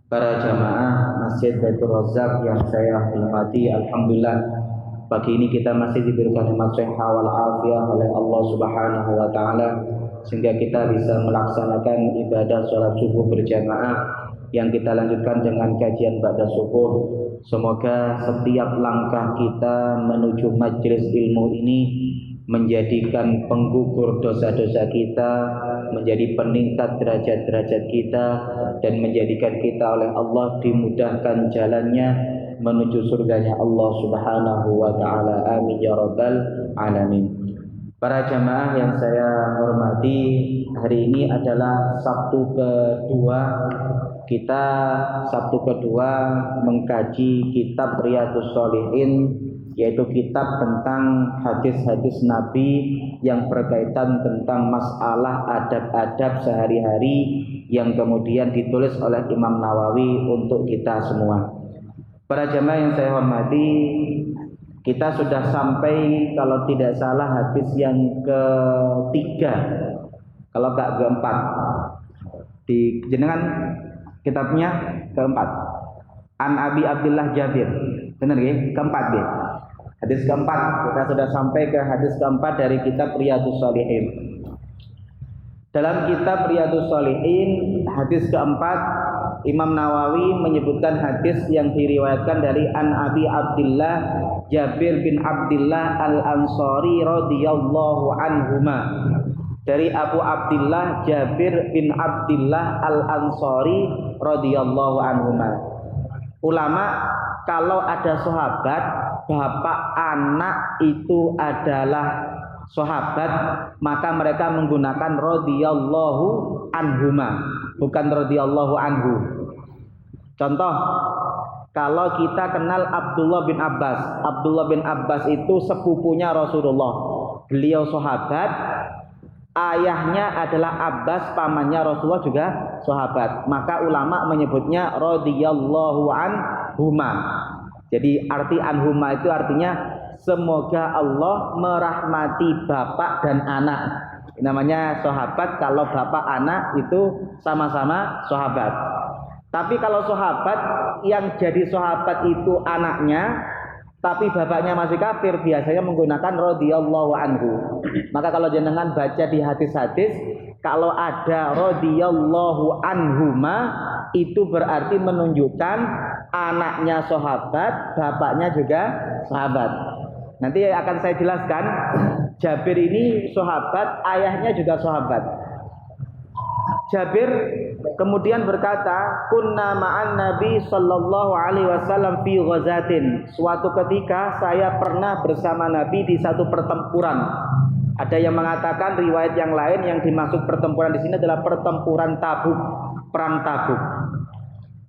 Para jamaah Masjid Baitur Razzaq yang saya hormati, alhamdulillah pagi ini kita masih diberikan nikmat sehat wal afiat oleh Allah Subhanahu wa taala sehingga kita bisa melaksanakan ibadah sholat subuh berjamaah yang kita lanjutkan dengan kajian ba'da subuh. Semoga setiap langkah kita menuju majelis ilmu ini menjadikan penggugur dosa-dosa kita, menjadi peningkat derajat-derajat kita, dan menjadikan kita oleh Allah dimudahkan jalannya menuju surganya Allah Subhanahu wa taala. Amin ya rabbal alamin. Para jamaah yang saya hormati, hari ini adalah Sabtu kedua kita mengkaji kitab Riyadhus Shalihin, yaitu kitab tentang hadis-hadis Nabi yang berkaitan tentang masalah adab-adab sehari-hari yang kemudian ditulis oleh Imam Nawawi untuk kita semua. Para jamaah yang saya hormati, kita sudah sampai kalau tidak salah hadis yang ketiga, kalau enggak keempat. Di jenengan kitabnya keempat. An Abi Abdullah Jabir. Benar ya? Keempat ya. Hadis keempat. Kita sudah sampai ke hadis keempat dari kitab Riyadhus Shalihin. Dalam kitab Riyadhus Shalihin, hadis keempat, Imam Nawawi menyebutkan hadis yang diriwayatkan dari An Abi Abdullah Jabir bin Abdullah Al-Ansari radhiyallahu anhuma. Dari Abu Abdullah Jabir bin Abdullah Al-Ansari radhiyallahu anhuma. Ulama kalau ada sahabat bapak anak itu adalah sahabat, maka mereka menggunakan radhiyallahu anhuma, bukan radhiyallahu anhu. Contoh, kalau kita kenal Abdullah bin Abbas. Abdullah bin Abbas itu sepupunya Rasulullah. Beliau sahabat, ayahnya adalah Abbas, pamannya Rasulullah juga sahabat. Maka ulama menyebutnya radhiyallahu anhuma. Jadi arti anhuma itu artinya semoga Allah merahmati bapak dan anak. Namanya sahabat kalau bapak anak itu sama-sama sahabat. Tapi kalau sahabat yang jadi sahabat itu anaknya, tapi bapaknya masih kafir, biasanya menggunakan radhiyallahu anhu. Maka kalau jenengan baca di hadis-hadis, kalau ada radhiyallahu anhuma, itu berarti menunjukkan anaknya sahabat, bapaknya juga sahabat. Nanti akan saya jelaskan. Jabir ini sahabat, ayahnya juga sahabat. Jabir kemudian berkata, kunna ma'an Nabi sallallahu alaihi wasallam fi ghazatin. Suatu ketika saya pernah bersama Nabi di satu pertempuran. Ada yang mengatakan riwayat yang lain yang dimaksud pertempuran di sini adalah pertempuran Tabuk, perang Tabuk.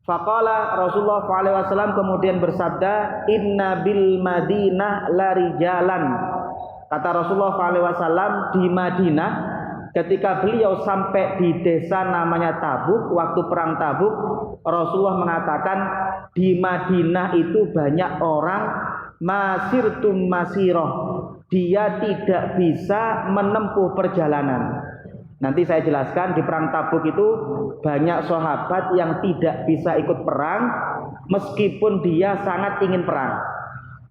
Faqala Rasulullah sallallahu alaihi wasallam kemudian bersabda, inna bil Madinah larijalan. Kata Rasulullah sallallahu alaihi wasallam, di Madinah ketika beliau sampai di desa namanya Tabuk, waktu perang Tabuk, Rasulullah mengatakan di Madinah itu banyak orang masirtum masiroh, dia tidak bisa menempuh perjalanan. Nanti saya jelaskan, di perang Tabuk itu banyak sahabat yang tidak bisa ikut perang meskipun dia sangat ingin perang.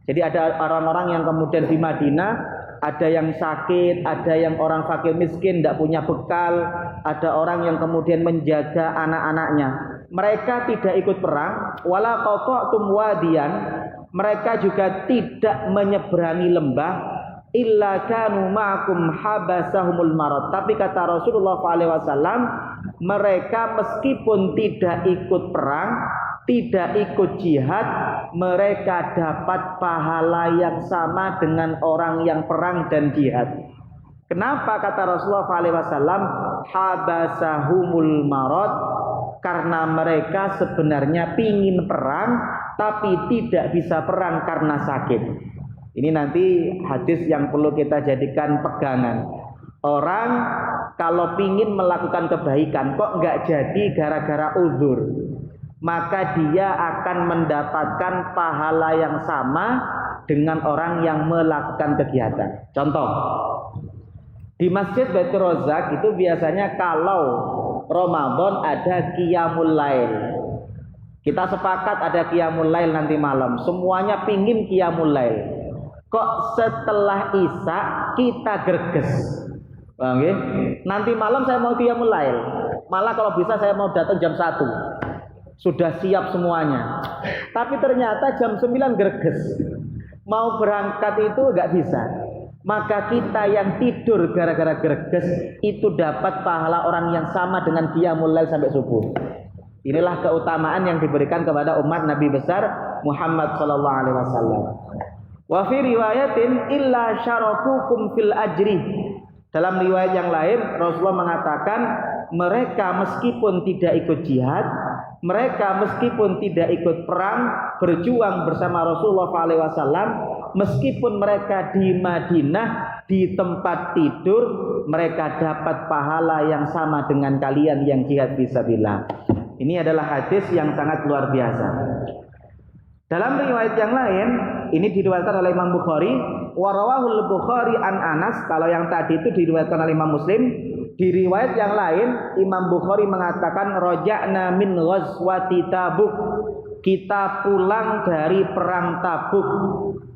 Jadi ada orang-orang yang kemudian di Madinah, ada yang sakit, ada yang orang fakir miskin, tidak punya bekal, ada orang yang kemudian menjaga anak-anaknya. Mereka tidak ikut perang, wala qata'tum wadiyan, mereka juga tidak menyeberangi lembah, illa kanu ma'akum habasahumul marad. Tapi kata Rasulullah SAW, mereka meskipun tidak ikut perang, tidak ikut jihad, mereka dapat pahala yang sama dengan orang yang perang dan jihad. Kenapa kata Rasulullah SAW habasahumul marad? Karena mereka sebenarnya pingin perang tapi tidak bisa perang karena sakit. Ini nanti hadis yang perlu kita jadikan pegangan. Orang kalau pingin melakukan kebaikan kok nggak jadi gara-gara uzur, maka dia akan mendapatkan pahala yang sama dengan orang yang melakukan kegiatan. Contoh, di Masjid Baitur Razzaq itu biasanya kalau Ramadan ada qiyamul lail. Kita sepakat ada qiyamul lail nanti malam. Semuanya pingin qiyamul lail. Kok setelah Isya kita greges? Paham ya? Nanti malam saya mau qiyamul lail. Malah kalau bisa saya mau datang jam 1. Sudah siap semuanya. Tapi ternyata jam 9 greges. Mau berangkat itu enggak bisa. Maka kita yang tidur gara-gara greges itu dapat pahala orang yang sama dengan qiyamul lail sampai subuh. Inilah keutamaan yang diberikan kepada umat Nabi besar Muhammad sallallahu alaihi wasallam. Wa fi riwayatin illa syarakukum fil ajri. Dalam riwayat yang lain Rasulullah mengatakan mereka meskipun tidak ikut jihad, mereka meskipun tidak ikut perang, berjuang bersama Rasulullah sallallahu alaihi wasallam, meskipun mereka di Madinah di tempat tidur, mereka dapat pahala yang sama dengan kalian yang jihad fisabilillah. Ini adalah hadis yang sangat luar biasa. Dalam riwayat yang lain, ini diriwayatkan oleh Imam Bukhari, warawahul Bukhari an Anas. Kalau yang tadi itu diriwayatkan oleh Imam Muslim. Di riwayat yang lain, Imam Bukhari mengatakan raja'na min ghazwati Tabuk. Kita pulang dari perang Tabuk.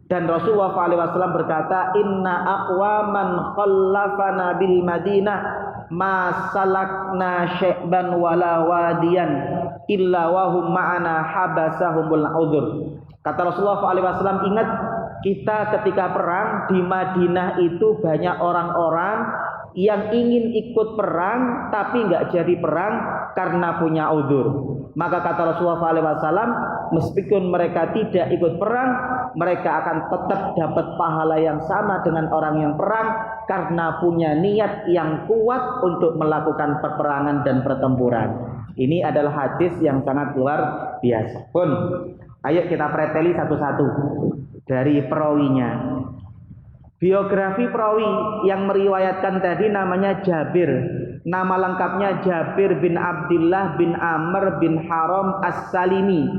Dan Rasulullah SAW berkata, inna aqwaman khallafana bil Madinah ma salakna syai'ban wala wadiyan illa wahum ma'ana habasahumul udhur. Kata Rasulullah SAW, ingat kita ketika perang di Madinah itu banyak orang-orang yang ingin ikut perang tapi nggak jadi perang karena punya uzur. Maka kata Rasulullah SAW, meskipun mereka tidak ikut perang, mereka akan tetap dapat pahala yang sama dengan orang yang perang karena punya niat yang kuat untuk melakukan peperangan dan pertempuran. Ini adalah hadis yang sangat luar biasa. Pun, ayo kita preteli satu-satu dari perawinya. Biografi perawi yang meriwayatkan tadi namanya Jabir. Nama lengkapnya Jabir bin Abdullah bin Amr bin Haram As-Salimi,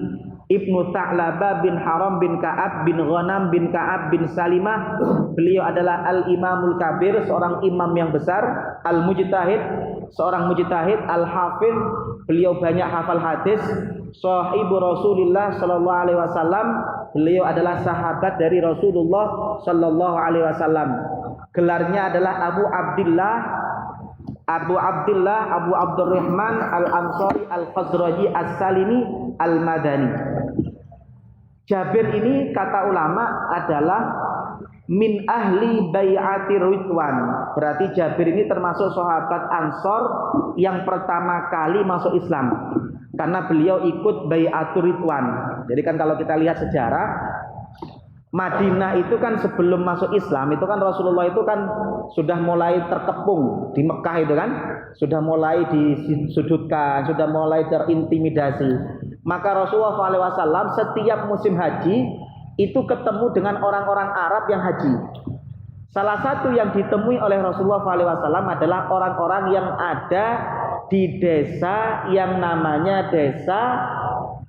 Ibnu Tha'labah bin Haram bin Ka'ab bin Ghanam bin Ka'ab bin Salimah. Beliau adalah Al-Imamul Kabir, seorang imam yang besar, Al-Mujtahid, seorang mujtahid, Al-Hafidh. Beliau banyak hafal hadis, sahibu Rasulullah sallallahu alaihi wasallam. Beliau adalah sahabat dari Rasulullah sallallahu alaihi wasallam. Gelarnya adalah Abu Abdullah, Abu Abdurrahman Al-Ansari Al-Khazraji As-Salimi Al-Madani. Jabir ini kata ulama adalah min ahli bai'ati Ridwan. Berarti Jabir ini termasuk sahabat Ansor yang pertama kali masuk Islam, karena beliau ikut bai'atul Ridwan. Jadi kan kalau kita lihat sejarah Madinah itu kan sebelum masuk Islam itu kan Rasulullah itu kan sudah mulai terkepung di Mekah itu kan, sudah mulai disudutkan, sudah mulai terintimidasi. Maka Rasulullah SAW setiap musim haji itu ketemu dengan orang-orang Arab yang haji. Salah satu yang ditemui oleh Rasulullah SAW adalah orang-orang yang ada di desa yang namanya desa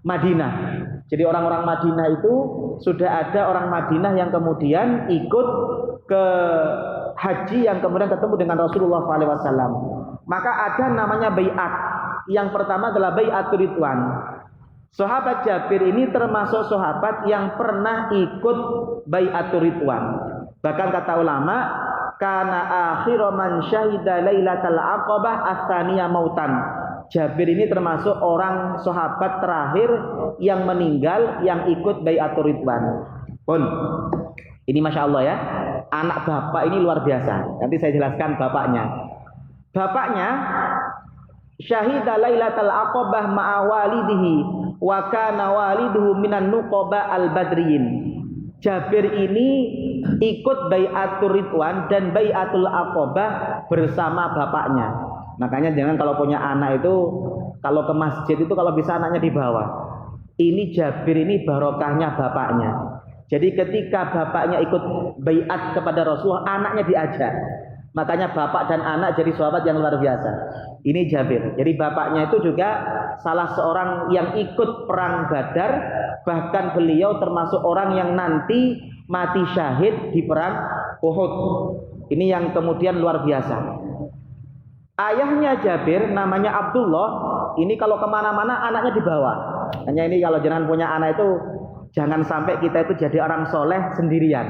Madinah. Jadi orang-orang Madinah itu sudah ada orang Madinah yang kemudian ikut ke haji yang kemudian ketemu dengan Rasulullah SAW. Maka ada namanya bai'at. Yang pertama adalah bai'atul Ridwan. Sahabat Jabir ini termasuk sahabat yang pernah ikut bai'atul Ridwan. Bahkan kata ulama, kana akhiru man syahida lailatal aqabah ats-tsaniyah mautan. Jabir ini termasuk orang sahabat terakhir yang meninggal yang ikut bai'atul Ridwan. Pun, ini masya Allah ya, anak bapak ini luar biasa. Nanti saya jelaskan bapaknya. Bapaknya syahida lailatal aqabah ma'a walidihi wa kana waliduhu minan nuqaba al-badriyin. Jabir ini ikut bai'atul Ridwan dan bai'atul aqabah bersama bapaknya. Makanya jangan kalau punya anak itu kalau ke masjid itu kalau bisa anaknya dibawa. Ini Jabir ini barokahnya bapaknya. Jadi ketika bapaknya ikut bai'at kepada Rasulullah, anaknya diajak. Makanya bapak dan anak jadi sahabat yang luar biasa. Ini Jabir. Jadi bapaknya itu juga salah seorang yang ikut perang Badar. Bahkan beliau termasuk orang yang nanti mati syahid di perang Uhud. Ini yang kemudian luar biasa. Ayahnya Jabir namanya Abdullah. Ini kalau kemana-mana anaknya dibawa. Hanya ini kalau jangan punya anak itu jangan sampai kita itu jadi orang soleh sendirian.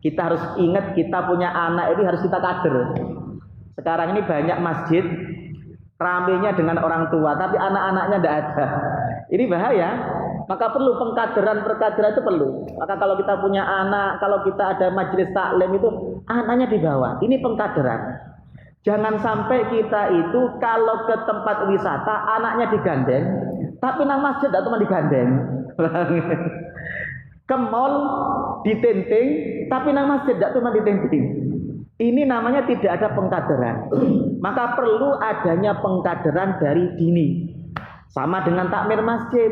Kita harus ingat kita punya anak ini harus kita kader. Sekarang ini banyak masjid ramenya dengan orang tua, tapi anak-anaknya tidak ada. Ini bahaya. Maka perlu perkaderan itu perlu. Maka kalau kita punya anak, kalau kita ada majelis taklim itu anaknya dibawa. Ini pengkaderan. Jangan sampai kita itu kalau ke tempat wisata anaknya digandeng, tapi nang masjid tidak cuma digandeng. Ke mall ditenting, tapi nang masjid tidak cuma ditenting. Ini namanya tidak ada pengkaderan. Maka perlu adanya pengkaderan dari dini. Sama dengan takmir masjid.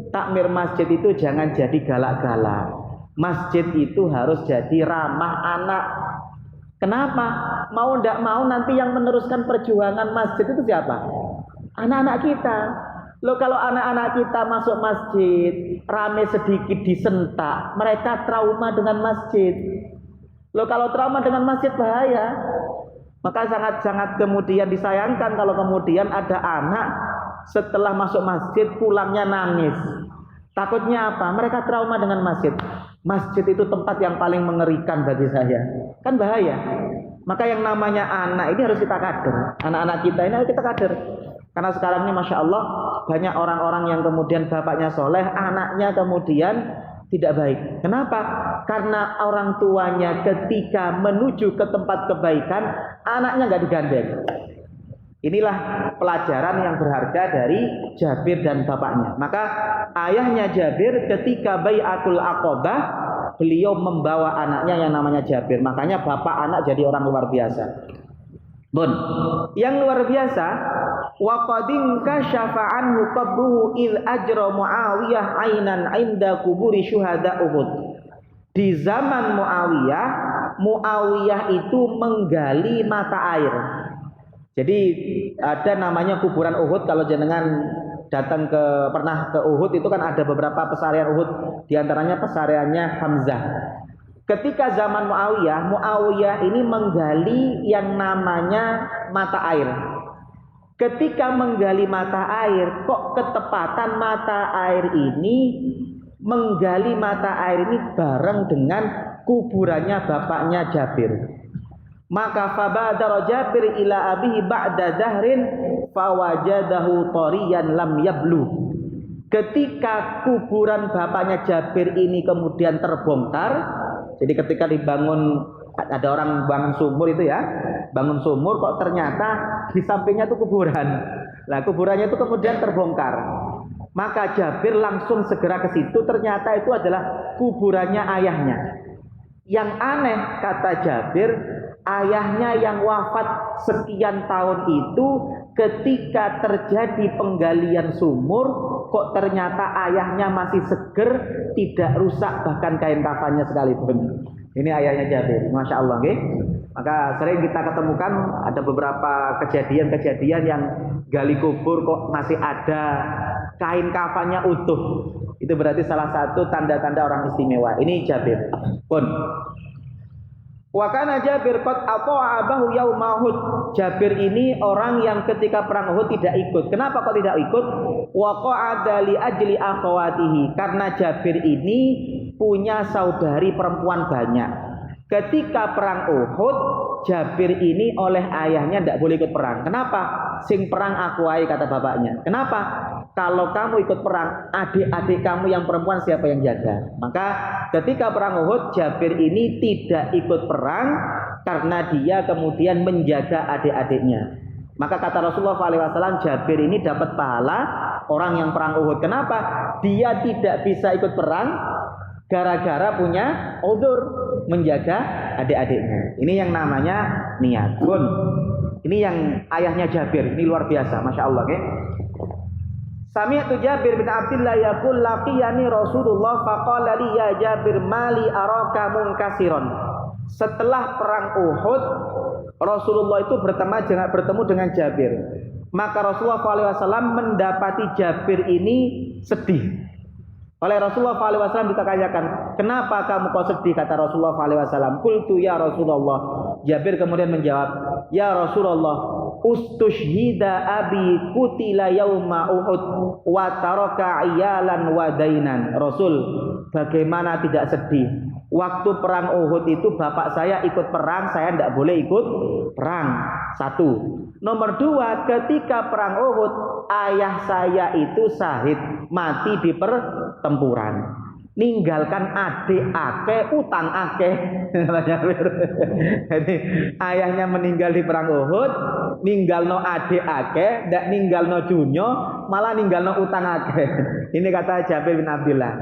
Takmir masjid itu jangan jadi galak-galak. Masjid itu harus jadi ramah anak. Kenapa? Mau ndak mau nanti yang meneruskan perjuangan masjid itu siapa? Anak-anak kita. Loh kalau anak-anak kita masuk masjid, rame sedikit disentak, mereka trauma dengan masjid. Loh kalau trauma dengan masjid bahaya. Maka sangat-sangat kemudian disayangkan kalau kemudian ada anak setelah masuk masjid pulangnya nangis. Takutnya apa? Mereka trauma dengan masjid. Masjid itu tempat yang paling mengerikan bagi saya. Kan bahaya. Maka yang namanya anak ini harus kita kader. Anak-anak kita ini harus kita kader. Karena sekarang ini Masya Allah banyak orang-orang yang kemudian bapaknya soleh, anaknya kemudian tidak baik. Kenapa? Karena orang tuanya ketika menuju ke tempat kebaikan, anaknya nggak digandeng. Inilah pelajaran yang berharga dari Jabir dan bapaknya. Maka ayahnya Jabir ketika Bai'atul Aqabah, beliau membawa anaknya yang namanya Jabir. Makanya bapak anak jadi orang luar biasa. Bun, yang luar biasa, wa qadin kasyafa anhu qabruhu il ajra Muawiyah ainan inda kuburi syuhada Uhud. Di zaman Muawiyah itu menggali mata air. Jadi ada namanya kuburan Uhud. Kalau jenengan datang pernah ke Uhud itu kan ada beberapa pesarian Uhud, di antaranya pesariannya Hamzah. Ketika zaman Muawiyah ini menggali yang namanya mata air. Ketika menggali mata air, kok ketepatan mata air ini menggali mata air ini bareng dengan kuburannya bapaknya Jabir. Maka fabadara Jabir ila abihi ba'da dahrin fawajadahu tariyan lam yablu. Ketika kuburan bapaknya Jabir ini kemudian terbongkar, jadi ketika dibangun, ada orang bangun sumur itu ya, bangun sumur kok ternyata di sampingnya itu kuburan. Nah kuburannya itu kemudian terbongkar. Maka Jabir langsung segera ke situ, ternyata itu adalah kuburannya ayahnya. Yang aneh kata Jabir, ayahnya yang wafat sekian tahun itu ketika terjadi penggalian sumur kok ternyata ayahnya masih seger, tidak rusak bahkan kain kafannya sekalipun. Ini ayahnya Jabir, Masya Allah. Okay? Maka sering kita ketemukan ada beberapa kejadian-kejadian yang gali kubur kok masih ada kain kafannya utuh. Itu berarti salah satu tanda-tanda orang istimewa. Ini Jabir. Pun wa kana Jabir qad ata'a abahu yauma Uhud. Jabir ini orang yang ketika perang Uhud tidak ikut. Kenapa kok tidak ikut? Wa qa'ada li ajli akhawatihi. Karena Jabir ini punya saudari perempuan banyak. Ketika perang Uhud, Jabir ini oleh ayahnya tidak boleh ikut perang. Kenapa? Sing perang aku ae, kata bapaknya. Kenapa? Kalau kamu ikut perang, adik-adik kamu yang perempuan siapa yang jaga? Maka ketika perang Uhud, Jabir ini tidak ikut perang karena dia kemudian menjaga adik-adiknya. Maka kata Rasulullah SAW, Jabir ini dapat pahala orang yang perang Uhud. Kenapa? Dia tidak bisa ikut perang gara-gara punya udzur, menjaga adik-adiknya. Ini yang namanya niat. Bun. Ini yang ayahnya Jabir. Ini luar biasa, Masya Allah. Okay? Sami'tu Jabir bin Abdullah yaqul laqiyani Rasulullah faqala li ya Jabir mali araka munkasiron. Setelah perang Uhud, Rasulullah itu bertemu dengan Jabir. Maka Rasulullah SAW mendapati Jabir ini sedih. Oleh Rasulullah SAW ditanyakan, kenapa kamu kok sedih? Kata Rasulullah SAW, qultu ya Rasulullah. Jabir kemudian menjawab, ya Rasulullah, ustushhida abi kutila yauma Uhud wa taraka iyalan wa dainan. Rasul, bagaimana tidak sedih? Waktu perang Uhud itu bapak saya ikut perang, saya tidak boleh ikut perang. Satu. Nomor dua, ketika perang Uhud, ayah saya itu syahid, mati di pertempuran. Ninggalkan adik ake, utang ake. Jadi ayahnya meninggal di perang Uhud, ninggalno adik ake, ndak ninggalno junyo, malah ninggalno utang ake. Ini kata Jabir bin Abdullah.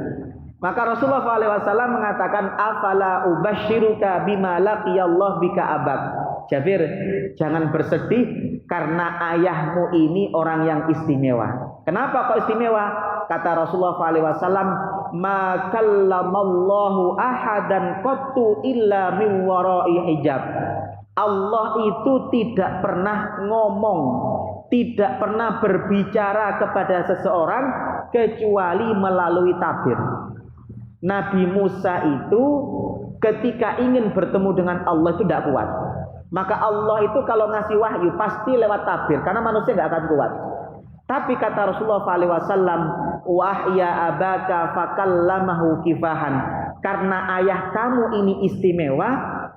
Maka Rasulullah SAW mengatakan, afala ubashiruka bima laqiyallah bika abak. Jabir, jangan bersedih karena ayahmu ini orang yang istimewa. Kenapa kok istimewa? Kata Rasulullah SAW, ma kallamallahu ahadan qattu illa min wara'i hijab. Allah itu tidak pernah ngomong, tidak pernah berbicara kepada seseorang kecuali melalui tabir. Nabi Musa itu ketika ingin bertemu dengan Allah itu tidak kuat. Maka Allah itu kalau ngasih wahyu pasti lewat tabir, karena manusia tidak akan kuat. Tapi kata Rasulullah SAW, wahya abaka fakallamahu kifahan. Karena ayah kamu ini istimewa,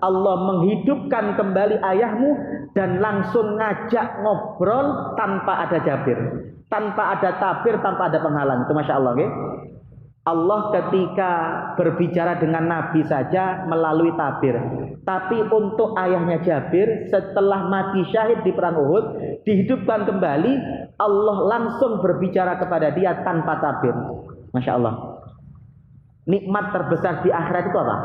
Allah menghidupkan kembali ayahmu dan langsung ngajak ngobrol tanpa ada jabir, tanpa ada tabir, tanpa ada penghalang. Itu Masya Allah, okay? Allah ketika berbicara dengan Nabi saja melalui tabir. Tapi untuk ayahnya Jabir, setelah mati syahid di perang Uhud, dihidupkan kembali, Allah langsung berbicara kepada dia tanpa tabir. Masya Allah. Nikmat terbesar di akhirat itu apa?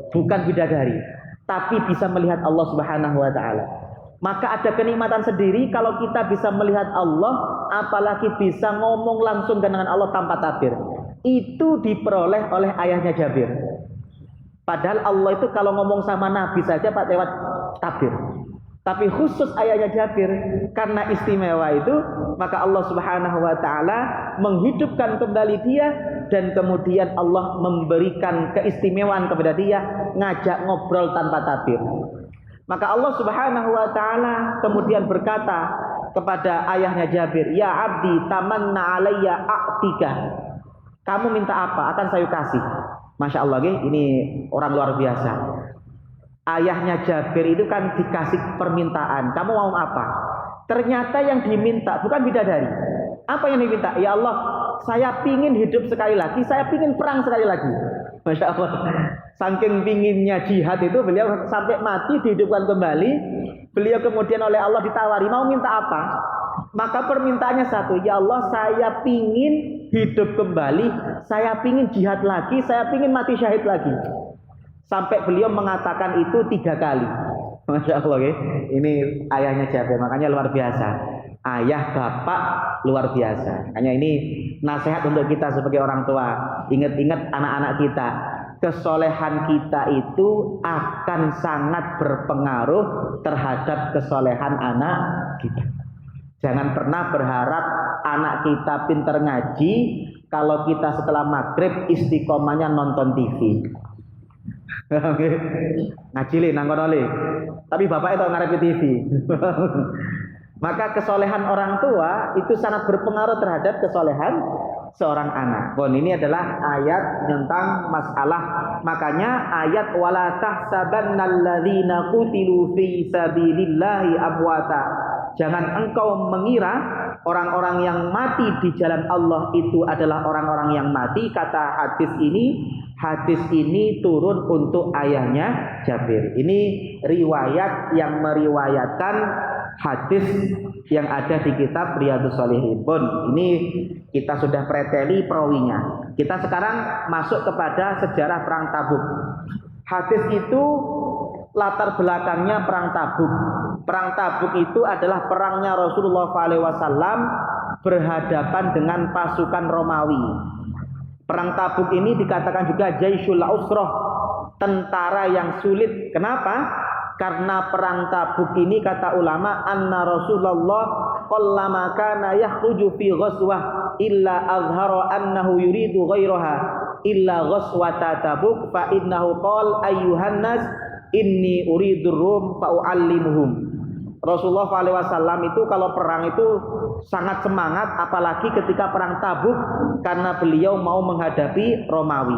Bukan bidadari, tapi bisa melihat Allah Subhanahu wa Ta'ala. Maka ada kenikmatan sendiri kalau kita bisa melihat Allah, apalagi bisa ngomong langsung dengan Allah tanpa tabir. Itu diperoleh oleh ayahnya Jabir. Padahal Allah itu kalau ngomong sama Nabi saja Pak lewat tabir. Tapi khusus ayahnya Jabir, karena istimewa itu, maka Allah Subhanahu wa Ta'ala menghidupkan kembali dia, dan kemudian Allah memberikan keistimewaan kepada dia, ngajak ngobrol tanpa tabir. Maka Allah Subhanahu wa Ta'ala kemudian berkata kepada ayahnya Jabir, ya abdi tamanna alayya a'tika. Kamu minta apa? Akan saya kasih. Masya Allah, ini orang luar biasa. Ayahnya Jabir itu kan dikasih permintaan. Kamu mau apa? Ternyata yang diminta bukan bidadari. Apa yang diminta? Ya Allah, saya pingin hidup sekali lagi. Saya pingin perang sekali lagi. Masya Allah. Saking pinginnya jihad itu, beliau sampai mati dihidupkan kembali. Beliau kemudian oleh Allah ditawari, mau minta apa? Maka permintaannya satu, ya Allah, saya pingin hidup kembali, saya pingin jihad lagi, saya pingin mati syahid lagi. Sampai beliau mengatakan itu 3 kali. Masya Allah, okay? Ini ayahnya Jabir, makanya luar biasa. Ayah bapak luar biasa. Makanya ini nasihat untuk kita sebagai orang tua. Ingat-ingat anak-anak kita. Kesolehan kita itu akan sangat berpengaruh terhadap kesolehan anak kita. Jangan pernah berharap anak kita pinter ngaji kalau kita setelah maghrib istiqomahnya nonton TV. Ngaji le nangkono le. Tapi bapak itu ngarepe TV. Maka kesolehan orang tua itu sangat berpengaruh terhadap kesolehan seorang anak. Bon, ini adalah ayat tentang masalah. Makanya ayat wala tahsabannal ladzina qutilu fi sabilillahi amwata. Jangan engkau mengira orang-orang yang mati di jalan Allah itu adalah orang-orang yang mati. Kata hadis ini turun untuk ayahnya Jabir. Ini riwayat yang meriwayatkan hadis yang ada di kitab Riyadhus Shalihin. Ini kita sudah preteli perawinya. Kita sekarang masuk kepada sejarah perang Tabuk. Hadis itu latar belakangnya perang Tabuk. Perang Tabuk itu adalah perangnya Rasulullah SAW berhadapan dengan pasukan Romawi. Perang Tabuk ini dikatakan juga Jaisyul Usrah, tentara yang sulit. Kenapa? Karena perang Tabuk ini kata ulama anna Rasulullah qallama kana yakhruju fi ghazwah illa azhara annahu yuridu ghairaha illa ghazwata Tabuk fa innahu qala ayyuhan nas inni uridur rum fa uallimuhum. Rasulullah SAW itu kalau perang itu sangat semangat, apalagi ketika perang Tabuk, karena beliau mau menghadapi Romawi.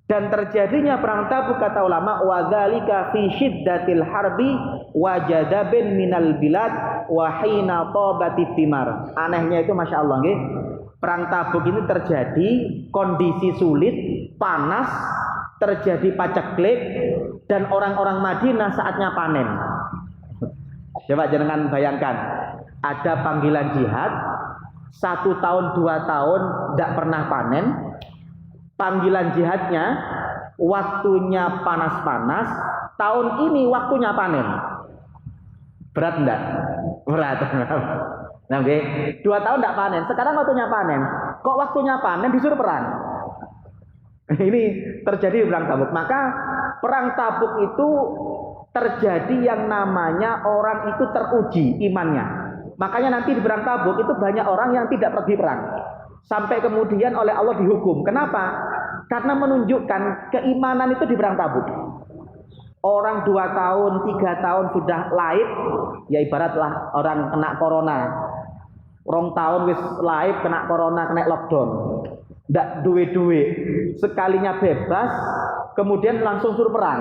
Dan terjadinya perang Tabuk, kata ulama, wa dzalika fi syiddatil harbi wa jadabin minal bilad wa hina tabati thimar. Anehnya itu Masya Allah nggih. Perang Tabuk ini terjadi kondisi sulit, panas, terjadi paceklik, dan orang-orang Madinah saatnya panen. Coba jangan bayangkan, ada panggilan jihad 1 tahun 2 tahun tidak pernah panen. Panggilan jihadnya waktunya panas-panas, tahun ini waktunya panen. Berat enggak? Berat. Nah, okay. 2 tahun enggak panen, sekarang waktunya panen. Kok waktunya panen disuruh perang? Ini terjadi di perang Tabuk. Maka perang Tabuk itu terjadi yang namanya orang itu teruji imannya. Makanya nanti di perang Tabuk itu banyak orang yang tidak pergi perang. Sampai kemudian oleh Allah dihukum. Kenapa? Karena menunjukkan keimanan itu di perang Tabuk. Orang 2 tahun, 3 tahun sudah laib, ya ibaratlah orang kena corona. 2 tahun wis laib, kena corona, kena lockdown. Ndak duwe-duwe. Sekalinya bebas, kemudian langsung suruh perang.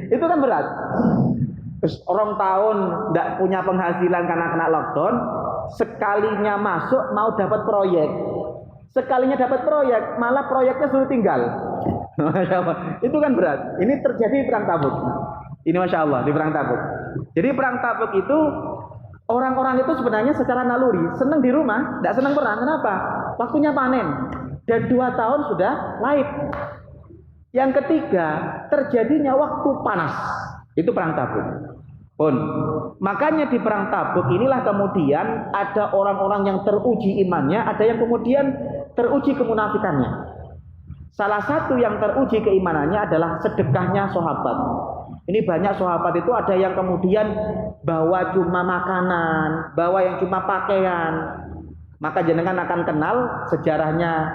Itu kan berat. Terus 2 tahun ndak punya penghasilan karena kena lockdown, sekalinya masuk mau dapat proyek. Sekalinya dapat proyek, malah proyeknya suruh tinggal. Itu kan berat. Ini terjadi di perang Tabuk. Ini Masya Allah di perang Tabuk. Jadi perang Tabuk itu orang-orang itu sebenarnya secara naluri senang di rumah, tidak senang perang. Kenapa? Waktunya panen. Dan 2 tahun sudah laib. Yang ketiga, terjadinya waktu panas. Itu perang Tabuk. Pun. Makanya di perang Tabuk inilah kemudian ada orang-orang yang teruji imannya, ada yang kemudian teruji kemunafikannya. Salah satu yang teruji keimanannya adalah sedekahnya sahabat. Ini banyak sahabat itu ada yang kemudian bawa cuma makanan, bawa yang cuma pakaian. Maka jenengan akan kenal sejarahnya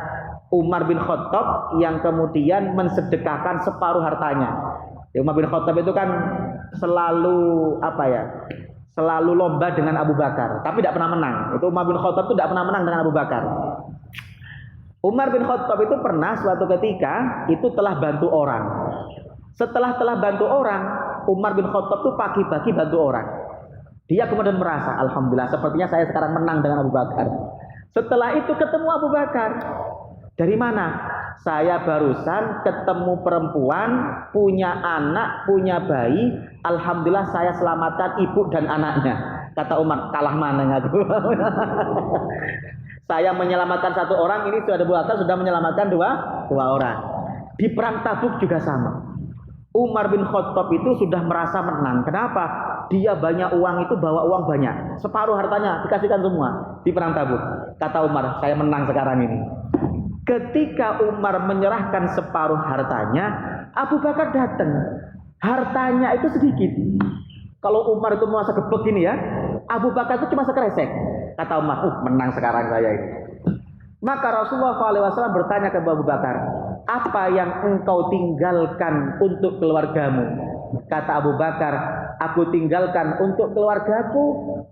Umar bin Khattab yang kemudian mensedekahkan separuh hartanya. Umar bin Khattab itu kan selalu selalu lomba dengan Abu Bakar, tapi tidak pernah menang. Itu Umar bin Khattab itu tidak pernah menang dengan Abu Bakar. Umar bin Khattab itu pernah suatu ketika itu telah bantu orang. Setelah bantu orang, Umar bin Khattab itu pagi-pagi bantu orang. Dia kemudian merasa, alhamdulillah, sepertinya saya sekarang menang dengan Abu Bakar. Setelah itu ketemu Abu Bakar. Dari mana? Saya barusan ketemu perempuan, punya anak, punya bayi. Alhamdulillah saya selamatkan ibu dan anaknya. Kata Umar, kalah mana aku? Saya menyelamatkan 1 orang, ini sudah Abu Bakar sudah menyelamatkan dua orang. Di perang Tabuk juga sama. Umar bin Khattab itu sudah merasa menang. Kenapa? Dia banyak uang, itu bawa uang banyak. Separuh hartanya dikasihkan semua di perang Tabuk. Kata Umar, saya menang sekarang ini. Ketika Umar menyerahkan separuh hartanya, Abu Bakar datang. Hartanya itu sedikit. Kalau Umar itu merasa gebek gini ya, Abu Bakar itu cuma sekresek. Kata Umar, menang sekarang saya ini. Maka Rasulullah SAW bertanya ke Abu Bakar, apa yang engkau tinggalkan untuk keluargamu? Kata Abu Bakar, aku tinggalkan untuk keluargaku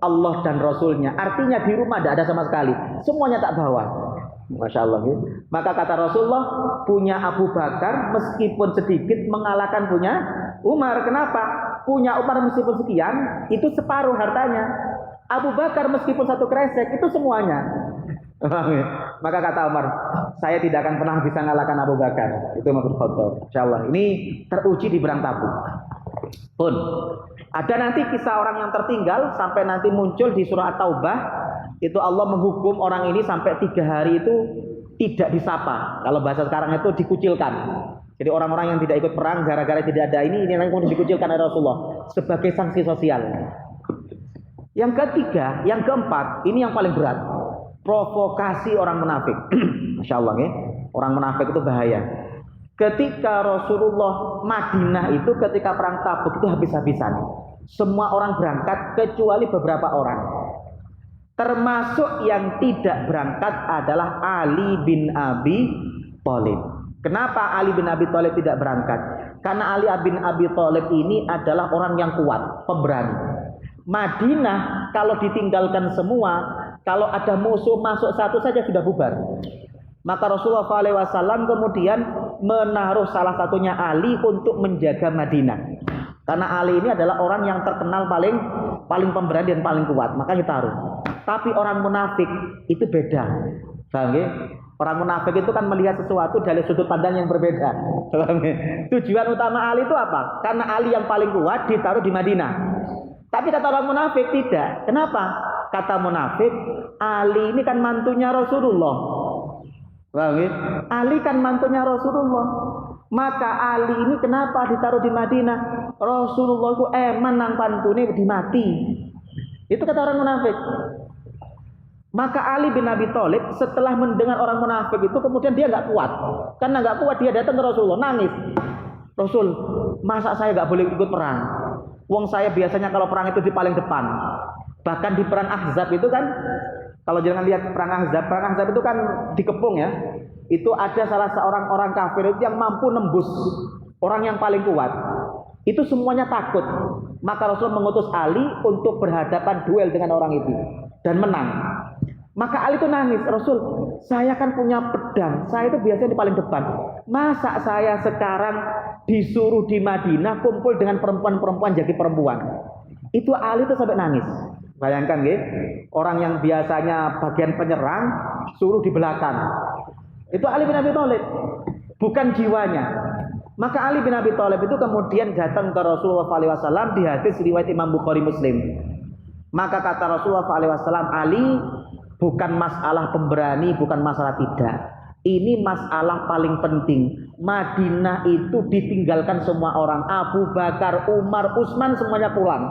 Allah dan Rasulnya. Artinya di rumah tidak ada sama sekali, semuanya tak bawa. Masya Allah. Maka kata Rasulullah, punya Abu Bakar meskipun sedikit mengalahkan punya Umar. Kenapa? Punya Umar meskipun sekian, itu separuh hartanya. Abu Bakar meskipun 1 kresek, itu semuanya. Maka kata Umar, saya tidak akan pernah bisa mengalahkan Abu Bakar. Itu Umar bin Khattab. Insya Allah. Ini teruji di perang Tabuk. Pun ada nanti kisah orang yang tertinggal sampai nanti muncul di surah At-Taubah. Itu Allah menghukum orang ini sampai 3 hari itu tidak disapa. Kalau bahasa sekarang itu dikucilkan. Jadi orang-orang yang tidak ikut perang gara-gara tidak ada ini nanti dikucilkan oleh Rasulullah sebagai sanksi sosial. Yang ketiga, yang keempat, ini yang paling berat. Provokasi orang munafik. Masya Allah ya. Orang munafik itu bahaya. Ketika Rasulullah Madinah itu ketika perang Tabuk itu habis-habisan. Semua orang berangkat kecuali beberapa orang. Termasuk yang tidak berangkat adalah Ali bin Abi Thalib. Kenapa Ali bin Abi Thalib tidak berangkat? Karena Ali bin Abi Thalib ini adalah orang yang kuat, pemberani. Madinah kalau ditinggalkan semua, kalau ada musuh masuk satu saja sudah bubar. Maka Rasulullah SAW kemudian menaruh salah satunya Ali untuk menjaga Madinah. Karena Ali ini adalah orang yang terkenal paling pemberani dan paling kuat, maka ditaruh. Tapi orang munafik itu beda. Paham ya? Orang munafik itu kan melihat sesuatu dari sudut pandang yang berbeda. Paham ya? Tujuan utama Ali itu apa? Karena Ali yang paling kuat ditaruh di Madinah. Tapi kata orang munafik tidak. Kenapa? Kata munafik, Ali ini kan mantunya Rasulullah. Paham ya? Ali kan mantunya Rasulullah. Maka Ali ini kenapa ditaruh di Madinah? Rasulullah itu nang pantune dimati. Itu kata orang munafik. Maka Ali bin Abi Thalib setelah mendengar orang munafik itu kemudian dia nggak kuat. Karena nggak kuat dia datang ke Rasulullah nangis. Rasul, masa saya nggak boleh ikut perang? Wong saya biasanya kalau perang itu di paling depan. Bahkan di perang Ahzab itu kan, kalau jangan lihat perang Ahzab itu kan dikepung ya. Itu ada salah seorang orang kafir itu yang mampu nembus orang yang paling kuat. Itu semuanya takut. Maka Rasul mengutus Ali untuk berhadapan duel dengan orang itu dan menang. Maka Ali itu nangis, Rasul, saya kan punya pedang, saya itu biasanya di paling depan. Masa saya sekarang disuruh di Madinah kumpul dengan perempuan-perempuan jadi perempuan? Itu Ali itu sampai nangis. Bayangkan ya, orang yang biasanya bagian penyerang suruh di belakang. Itu Ali bin Abi Thalib, bukan jiwanya. Maka Ali bin Abi Thalib itu kemudian datang ke Rasulullah SAW di hadis riwayat Imam Bukhari Muslim. Maka kata Rasulullah SAW, Ali, bukan masalah pemberani, bukan masalah tidak. Ini masalah paling penting. Madinah itu ditinggalkan semua orang. Abu Bakar, Umar, Utsman semuanya pulang.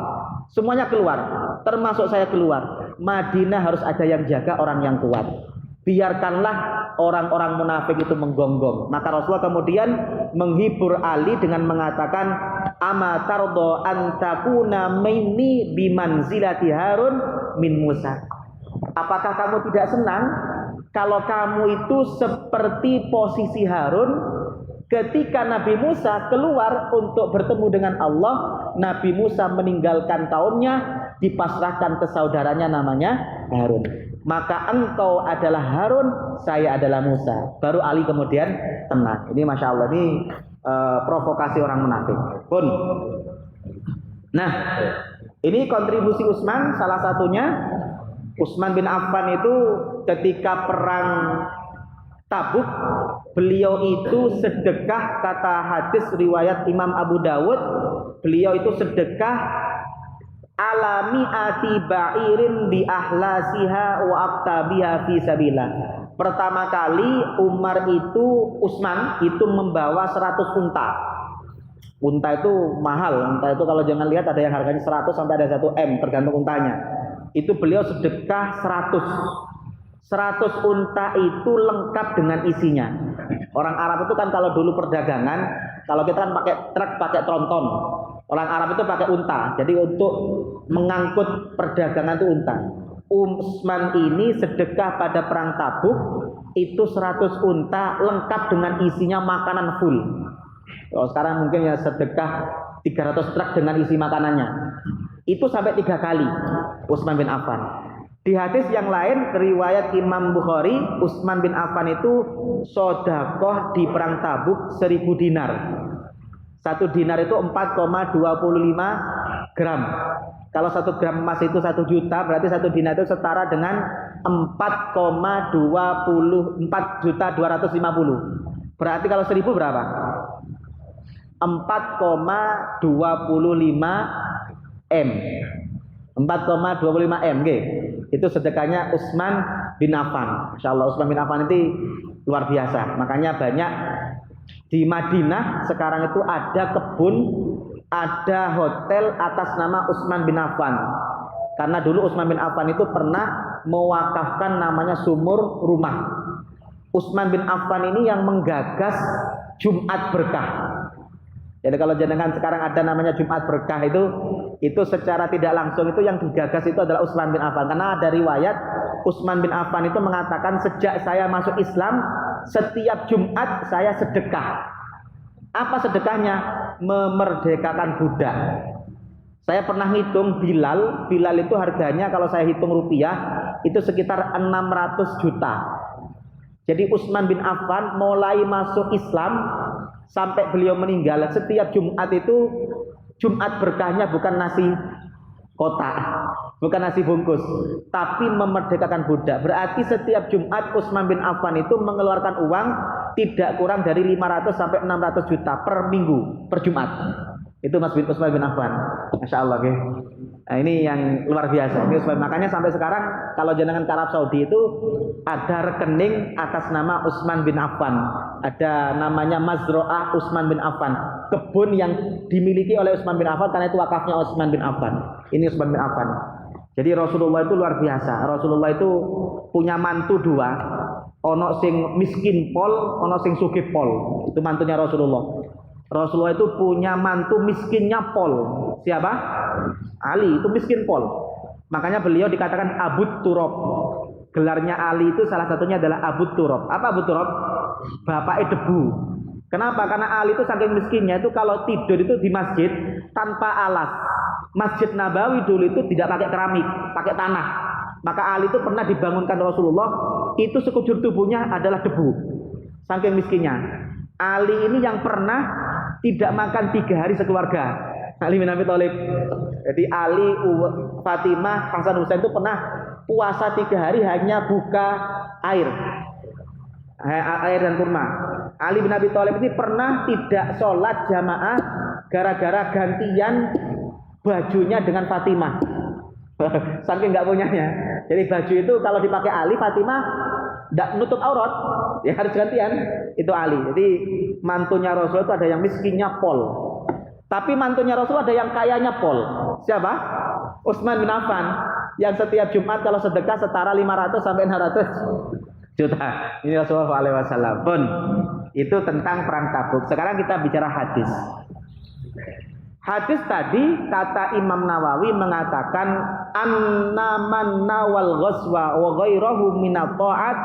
Semuanya keluar. Termasuk saya keluar. Madinah harus ada yang jaga, orang yang kuat. Biarkanlah orang-orang munafik itu menggonggong. Maka Rasulullah kemudian menghibur Ali dengan mengatakan, ama tardo antakuna minni bimanzilati Harun min Musa. Apakah kamu tidak senang kalau kamu itu seperti posisi Harun ketika Nabi Musa keluar untuk bertemu dengan Allah? Nabi Musa meninggalkan kaumnya, dipasrahkan ke saudaranya namanya Harun. Maka engkau adalah Harun, saya adalah Musa. Baru Ali kemudian tenang. Ini Masya Allah, ini provokasi orang munafik pun. Nah, ini kontribusi Utsman salah satunya. Utsman bin Affan itu ketika perang Tabuk, beliau itu sedekah, kata hadis riwayat Imam Abu Dawud, beliau itu sedekah alami ati ba'irin bi ahlasiha wa aktabiha fi sabillah. Pertama kali Utsman itu membawa 100 unta. Unta itu mahal, unta itu kalau jangan lihat ada yang harganya 100 sampai ada 1 M tergantung untanya. Itu beliau sedekah 100 unta itu lengkap dengan isinya. Orang Arab itu kan kalau dulu perdagangan, kalau kita kan pakai truk, pakai tronton. Orang Arab itu pakai unta. Jadi untuk mengangkut perdagangan itu unta. Utsman ini sedekah pada perang Tabuk itu 100 unta lengkap dengan isinya makanan full. Kalau sekarang mungkin ya sedekah 300 truk dengan isi makanannya. Itu sampai 3 kali Utsman bin Affan. Di hadis yang lain riwayat Imam Bukhari, Utsman bin Affan itu sedekah di perang Tabuk 1000 dinar. 1 dinar itu 4,25 gram. Kalau 1 gram emas itu 1 juta, berarti 1 dinar itu setara dengan 4,250. Berarti kalau 1000 berapa? 4,25 M. 4,25 M. Itu sedekahnya Utsman bin Affan. Insyaallah Utsman bin Affan itu luar biasa. Makanya banyak di Madinah sekarang itu ada kebun, ada hotel atas nama Utsman bin Affan. Karena dulu Utsman bin Affan itu pernah mewakafkan namanya sumur rumah. Utsman bin Affan ini yang menggagas Jumat Berkah. Jadi kalau jenengan sekarang ada namanya Jumat Berkah itu secara tidak langsung itu yang digagas itu adalah Utsman bin Affan. Karena ada riwayat Utsman bin Affan itu mengatakan sejak saya masuk Islam setiap Jumat saya sedekah. Apa sedekahnya? memerdekakan budak. Saya pernah ngitung Bilal itu harganya kalau saya hitung rupiah itu sekitar 600 juta. Jadi Utsman bin Affan mulai masuk Islam sampai beliau meninggal, setiap Jumat itu Jumat berkahnya bukan nasi kotak, bukan nasi bungkus, tapi memerdekakan budak. Berarti setiap Jumat Utsman bin Affan itu mengeluarkan uang tidak kurang dari 500 sampai 600 juta per minggu, per Jumat. Itu Mas bin Utsman bin Affan. Masya Allah, okay. Nah, ini yang luar biasa. Makanya sampai sekarang kalau jenengan ke Arab Saudi itu ada rekening atas nama Utsman bin Affan. Ada namanya Mazro'ah Utsman bin Affan. Kebun yang dimiliki oleh Utsman bin Affan karena itu wakafnya Utsman bin Affan. Ini Utsman bin Affan. Jadi Rasulullah itu luar biasa. Rasulullah itu punya mantu dua. Ono sing miskin pol, ono sing sugih pol. Itu mantunya Rasulullah. Rasulullah itu punya mantu miskinnya pol. Siapa? Ali, itu miskin pol. Makanya beliau dikatakan Abu Turab. Gelarnya Ali itu salah satunya adalah Abu Turab. Apa Abu Turab? Bapaknya debu. Kenapa? Karena Ali itu saking miskinnya itu kalau tidur itu di masjid tanpa alas. Masjid Nabawi dulu itu tidak pakai keramik, pakai tanah. Maka Ali itu pernah dibangunkan Rasulullah, itu sekujur tubuhnya adalah debu. Saking miskinnya. Ali ini yang pernah tidak makan 3 hari sekeluarga. Ali bin Abi Thalib. Jadi Ali, Fatimah, Hasan Husain itu pernah puasa 3 hari hanya buka air dan kurma. Ali bin Abi Thalib ini pernah tidak sholat jamaah gara-gara gantian bajunya dengan Fatimah. Saking nggak punyanya. Jadi baju itu kalau dipakai Ali, Fatimah tidak nutup aurat, ya harus gantian. Itu Ali. Jadi mantunya Rasul itu ada yang miskinnya pol, tapi mantunya Rasul ada yang kayanya pol. Siapa? Utsman bin Affan, yang setiap Jumat kalau sedekah setara 500 sampai 600 juta. Ini Rasulullah SAW. Pun itu tentang perang Tabuk. Sekarang kita bicara hadis. Hadis tadi kata Imam Nawawi mengatakan annaman nawal ghazwa wa ghairahu minat ta'at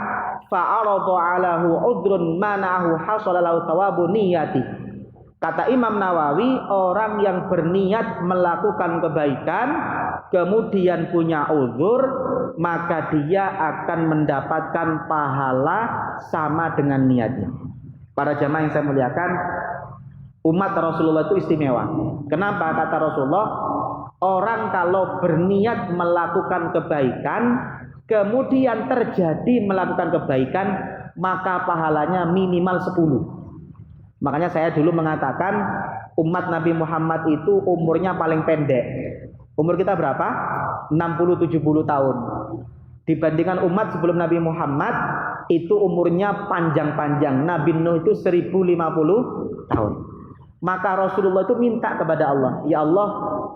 fa'arada alahu udrun manahu hasalalahu thawabu niyati. Kata Imam Nawawi, orang yang berniat melakukan kebaikan kemudian punya uzur, maka dia akan mendapatkan pahala sama dengan niatnya. Para jamaah yang saya muliakan, umat Rasulullah itu istimewa. Kenapa? Kata Rasulullah, orang kalau berniat melakukan kebaikan kemudian terjadi melakukan kebaikan, maka pahalanya minimal 10. Makanya saya dulu mengatakan umat Nabi Muhammad itu umurnya paling pendek. Umur kita berapa? 60-70 tahun. Dibandingkan umat sebelum Nabi Muhammad itu umurnya panjang-panjang. Nabi Nuh itu 1050 tahun. Maka Rasulullah itu minta kepada Allah, ya Allah,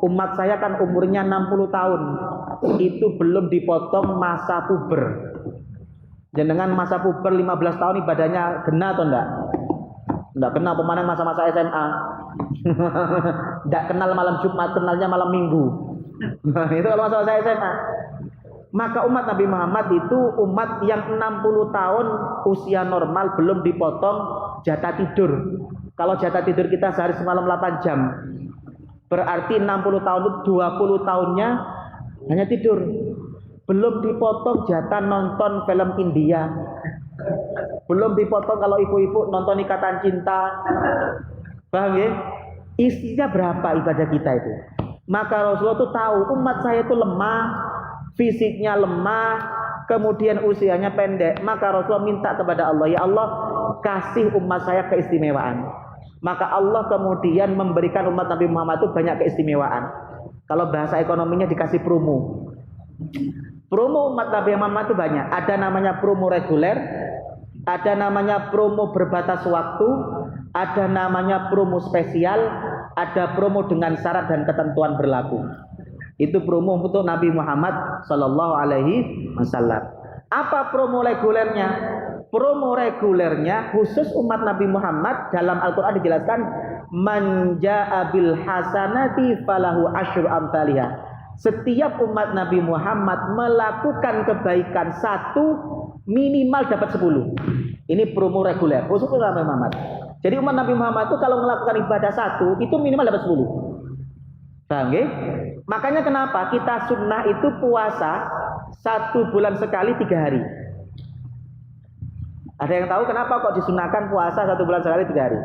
umat saya kan umurnya 60 tahun, itu belum dipotong masa puber. Jenengan masa puber 15 tahun ibadahnya kena atau enggak? Enggak kena, pemanang masa-masa SMA. Enggak kenal malam Jumat, kenalnya malam Minggu. Itu kalau masa-masa SMA. Maka umat Nabi Muhammad itu umat yang 60 tahun usia normal belum dipotong jatah tidur. Kalau jatah tidur kita sehari semalam 8 jam, berarti 60 tahun itu 20 tahunnya hanya tidur. Belum dipotong jatah nonton film India. Belum dipotong kalau ibu-ibu nonton Ikatan Cinta. Paham ya? Isinya berapa ibadah kita itu? Maka Rasulullah itu tahu umat saya itu lemah, fisiknya lemah, kemudian usianya pendek. Maka Rasulullah minta kepada Allah, ya Allah, kasih umat saya keistimewaan. Maka Allah kemudian memberikan umat Nabi Muhammad itu banyak keistimewaan. Kalau bahasa ekonominya dikasih promo. Promo umat Nabi Muhammad itu banyak. Ada namanya promo reguler, ada namanya promo berbatas waktu, ada namanya promo spesial, ada promo dengan syarat dan ketentuan berlaku. Itu promo untuk Nabi Muhammad Sallallahu Alaihi Wasallam. Apa promo regulernya? Promo regulernya khusus umat Nabi Muhammad dalam Al-Quran dijelaskan man jaa bil hasanati falahu asyru amsalihha. Setiap umat Nabi Muhammad melakukan kebaikan 1 minimal dapat 10. Ini promo reguler khusus umat Nabi Muhammad. Jadi umat Nabi Muhammad itu kalau melakukan ibadah satu, itu minimal dapat 10. Paham nggih? Makanya kenapa kita sunnah itu puasa 1 bulan sekali 3 hari. Ada yang tahu kenapa kok disunahkan puasa 1 bulan sekali 3 hari?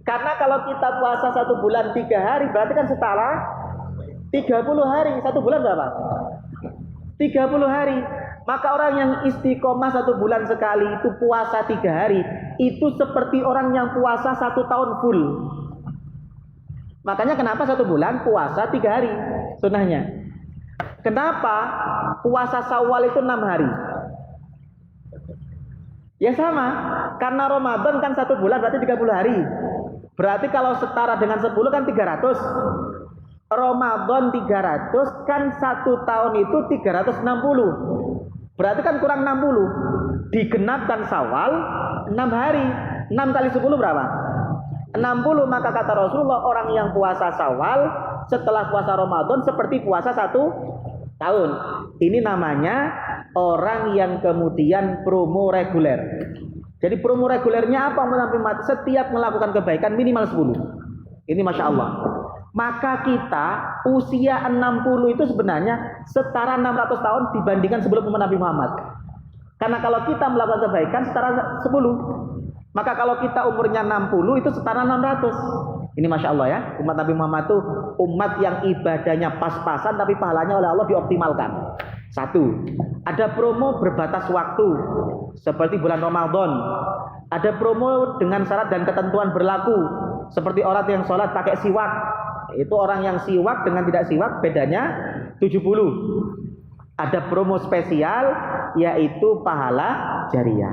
Karena kalau kita puasa 1 bulan 3 hari berarti kan setara 30 hari. 1 bulan berapa? 30 hari. Maka orang yang istiqomah 1 bulan sekali itu puasa 3 hari, itu seperti orang yang puasa 1 tahun full. Makanya kenapa 1 bulan puasa 3 hari sunnahnya. Kenapa puasa Syawal itu 6 hari? Ya sama, karena Ramadan kan 1 bulan berarti 30 hari. Berarti kalau setara dengan 10 kan 300. Ramadan 300 kan 1 tahun itu 360. Berarti kan kurang 60. Digenapkan Syawal 6 hari. 6 kali 10 berapa? 60. Maka kata Rasulullah, orang yang puasa Syawal setelah puasa Ramadan seperti puasa 1 tahun. Ini namanya orang yang kemudian promo reguler. Jadi promo regulernya apa? Setiap melakukan kebaikan minimal 10. Ini Masya Allah. Maka kita usia 60 itu sebenarnya setara 600 tahun dibandingkan sebelum umat Nabi Muhammad. Karena kalau kita melakukan kebaikan setara 10. Maka kalau kita umurnya 60 itu setara 600. Ini Masya Allah ya. Umat Nabi Muhammad itu umat yang ibadahnya pas-pasan tapi pahalanya oleh Allah dioptimalkan. 1. Ada promo berbatas waktu seperti bulan Ramadan. Ada promo dengan syarat dan ketentuan berlaku seperti orang yang sholat pakai siwak. Itu orang yang siwak dengan tidak siwak bedanya 70. Ada promo spesial yaitu pahala jariah.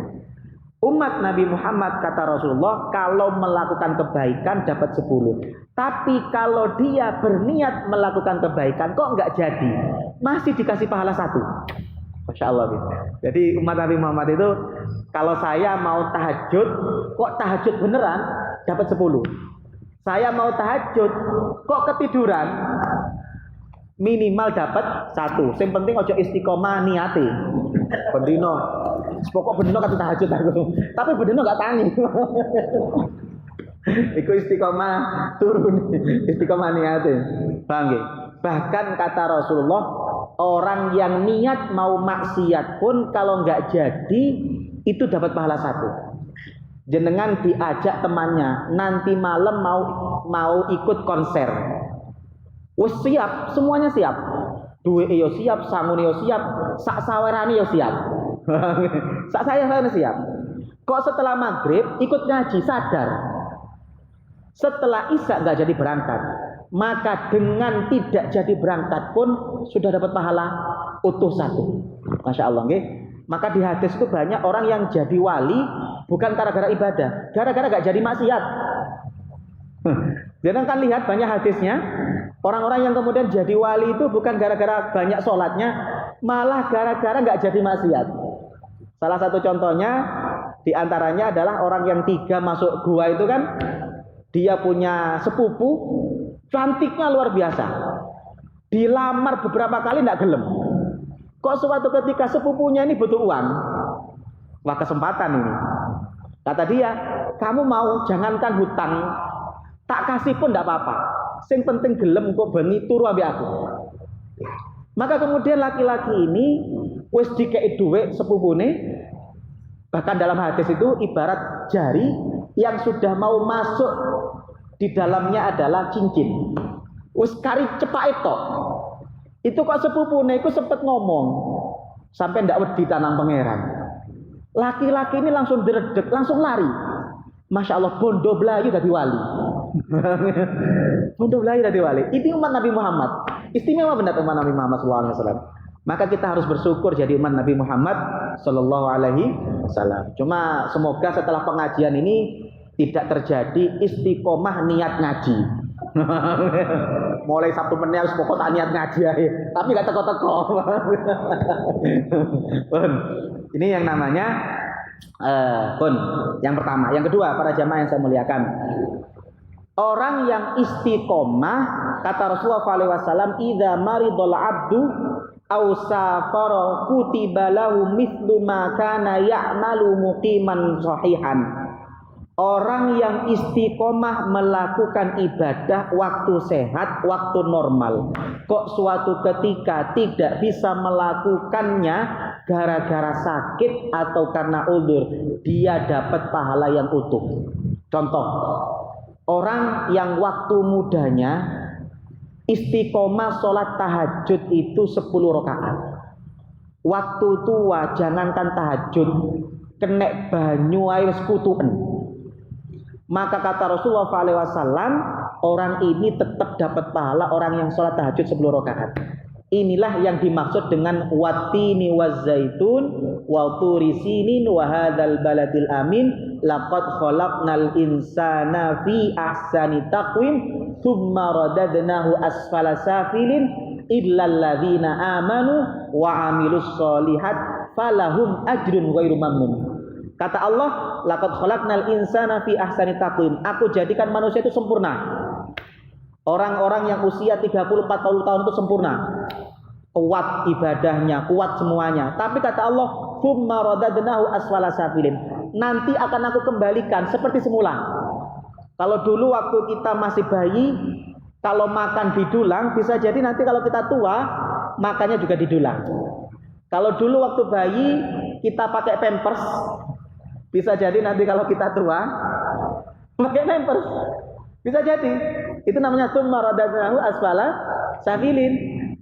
Umat Nabi Muhammad kata Rasulullah kalau melakukan kebaikan dapat 10. Tapi kalau dia berniat melakukan kebaikan kok enggak jadi, masih dikasih pahala 1. Masya Allah. Jadi umat Nabi Muhammad itu kalau saya mau tahajud, kok tahajud beneran dapat 10. Saya mau tahajud, kok ketiduran, minimal dapat 1. Yang penting ojo istiqomah niate. Bendino, pokok bendino kata tahajud aku. Tapi bendino nggak tani. Iku istiqomah turun, istiqomah niate. Paham nggih? Bahkan kata Rasulullah, orang yang niat mau maksiat pun kalau nggak jadi itu dapat pahala 1. Jenengan diajak temannya nanti malam mau ikut konser, wes siap, semuanya siap, duwe yo siap, sangune yo siap, sak sawerane yo siap. Sak saya siap. Kok setelah maghrib ikut ngaji sadar, setelah isya nggak jadi berangkat, maka dengan tidak jadi berangkat pun sudah dapat pahala utuh 1. Masya Allah nggih. Maka di hadis itu banyak orang yang jadi wali bukan gara-gara ibadah, gara-gara gak jadi maksiat. Jangan kan lihat banyak hadisnya, orang-orang yang kemudian jadi wali itu bukan gara-gara banyak sholatnya, malah gara-gara gak jadi maksiat. Salah satu contohnya diantaranya adalah orang yang 3 masuk gua itu kan, dia punya sepupu, cantiknya luar biasa, dilamar beberapa kali gak gelem. Kok suatu ketika sepupunya ini butuh uang, wah kesempatan ini. Kata dia, kamu mau jangankan hutang, tak kasih pun tidak apa-apa. Sing penting gelem kok bengi turu ambek aku. Maka kemudian laki-laki ini wis dikei dhuwit sepupune. Bahkan dalam hadis itu ibarat jari yang sudah mau masuk di dalamnya adalah cincin. Wis kari cepak itu. Itu kok sepupune iku sempet ngomong sampai ndak wedi tanang pangeran. Laki-laki ini langsung diredek, langsung lari. Masya Allah, bondo belayu dadi wali. Bondo belayu dadi wali. Ini umat Nabi Muhammad. Istimewa benar umat Nabi Muhammad SAW. Maka kita harus bersyukur jadi umat Nabi Muhammad SAW. Cuma semoga setelah pengajian ini tidak terjadi istiqomah niat ngaji. Mulai Sabtu meneh harus pokok niat ngaji aja, tapi gak teko-teko. Ini yang namanya yang pertama. Yang kedua, para jamaah yang saya muliakan, orang yang istiqomah kata Rasulullah SAW, idza maridul abdu aw safara kutiba lahu mithlu ma kana ya'malu muqiman sahihan. Orang yang istiqomah melakukan ibadah waktu sehat, waktu normal, kok suatu ketika tidak bisa melakukannya gara-gara sakit atau karena udzur, dia dapat pahala yang utuh. Contoh, orang yang waktu mudanya istiqomah sholat tahajud itu 10 rakaat. Waktu tua jangankan tahajud, kena banyu air sekutuan. Maka kata Rasulullah SAW, orang ini tetap dapat pahala orang yang sholat tahajud 10 rakaat. Inilah yang dimaksud dengan watini wazzaitun wa turi sinin wa hadzal baladil amin laqad khalaqnal insana fi ahsani taqwim thumma radadnahu asfala safilin illal ladzina amanu wa amilus sholihat falahum ajrun ghairu mamnun. Kata Allah, laqad khalaqnal insana fi ahsani taqwim. Aku jadikan manusia itu sempurna. Orang-orang yang usia 30-40 tahun itu sempurna. Kuat ibadahnya, kuat semuanya. Tapi kata Allah, tsumma radadnahu asfala safilin. Nanti akan aku kembalikan seperti semula. Kalau dulu waktu kita masih bayi, kalau makan didulang, bisa jadi nanti kalau kita tua, makannya juga didulang. Kalau dulu waktu bayi kita pakai pampers, bisa jadi nanti kalau kita tua pakai pampers. Bisa jadi. Itu namanya tsumma radadnahu asfala safilin.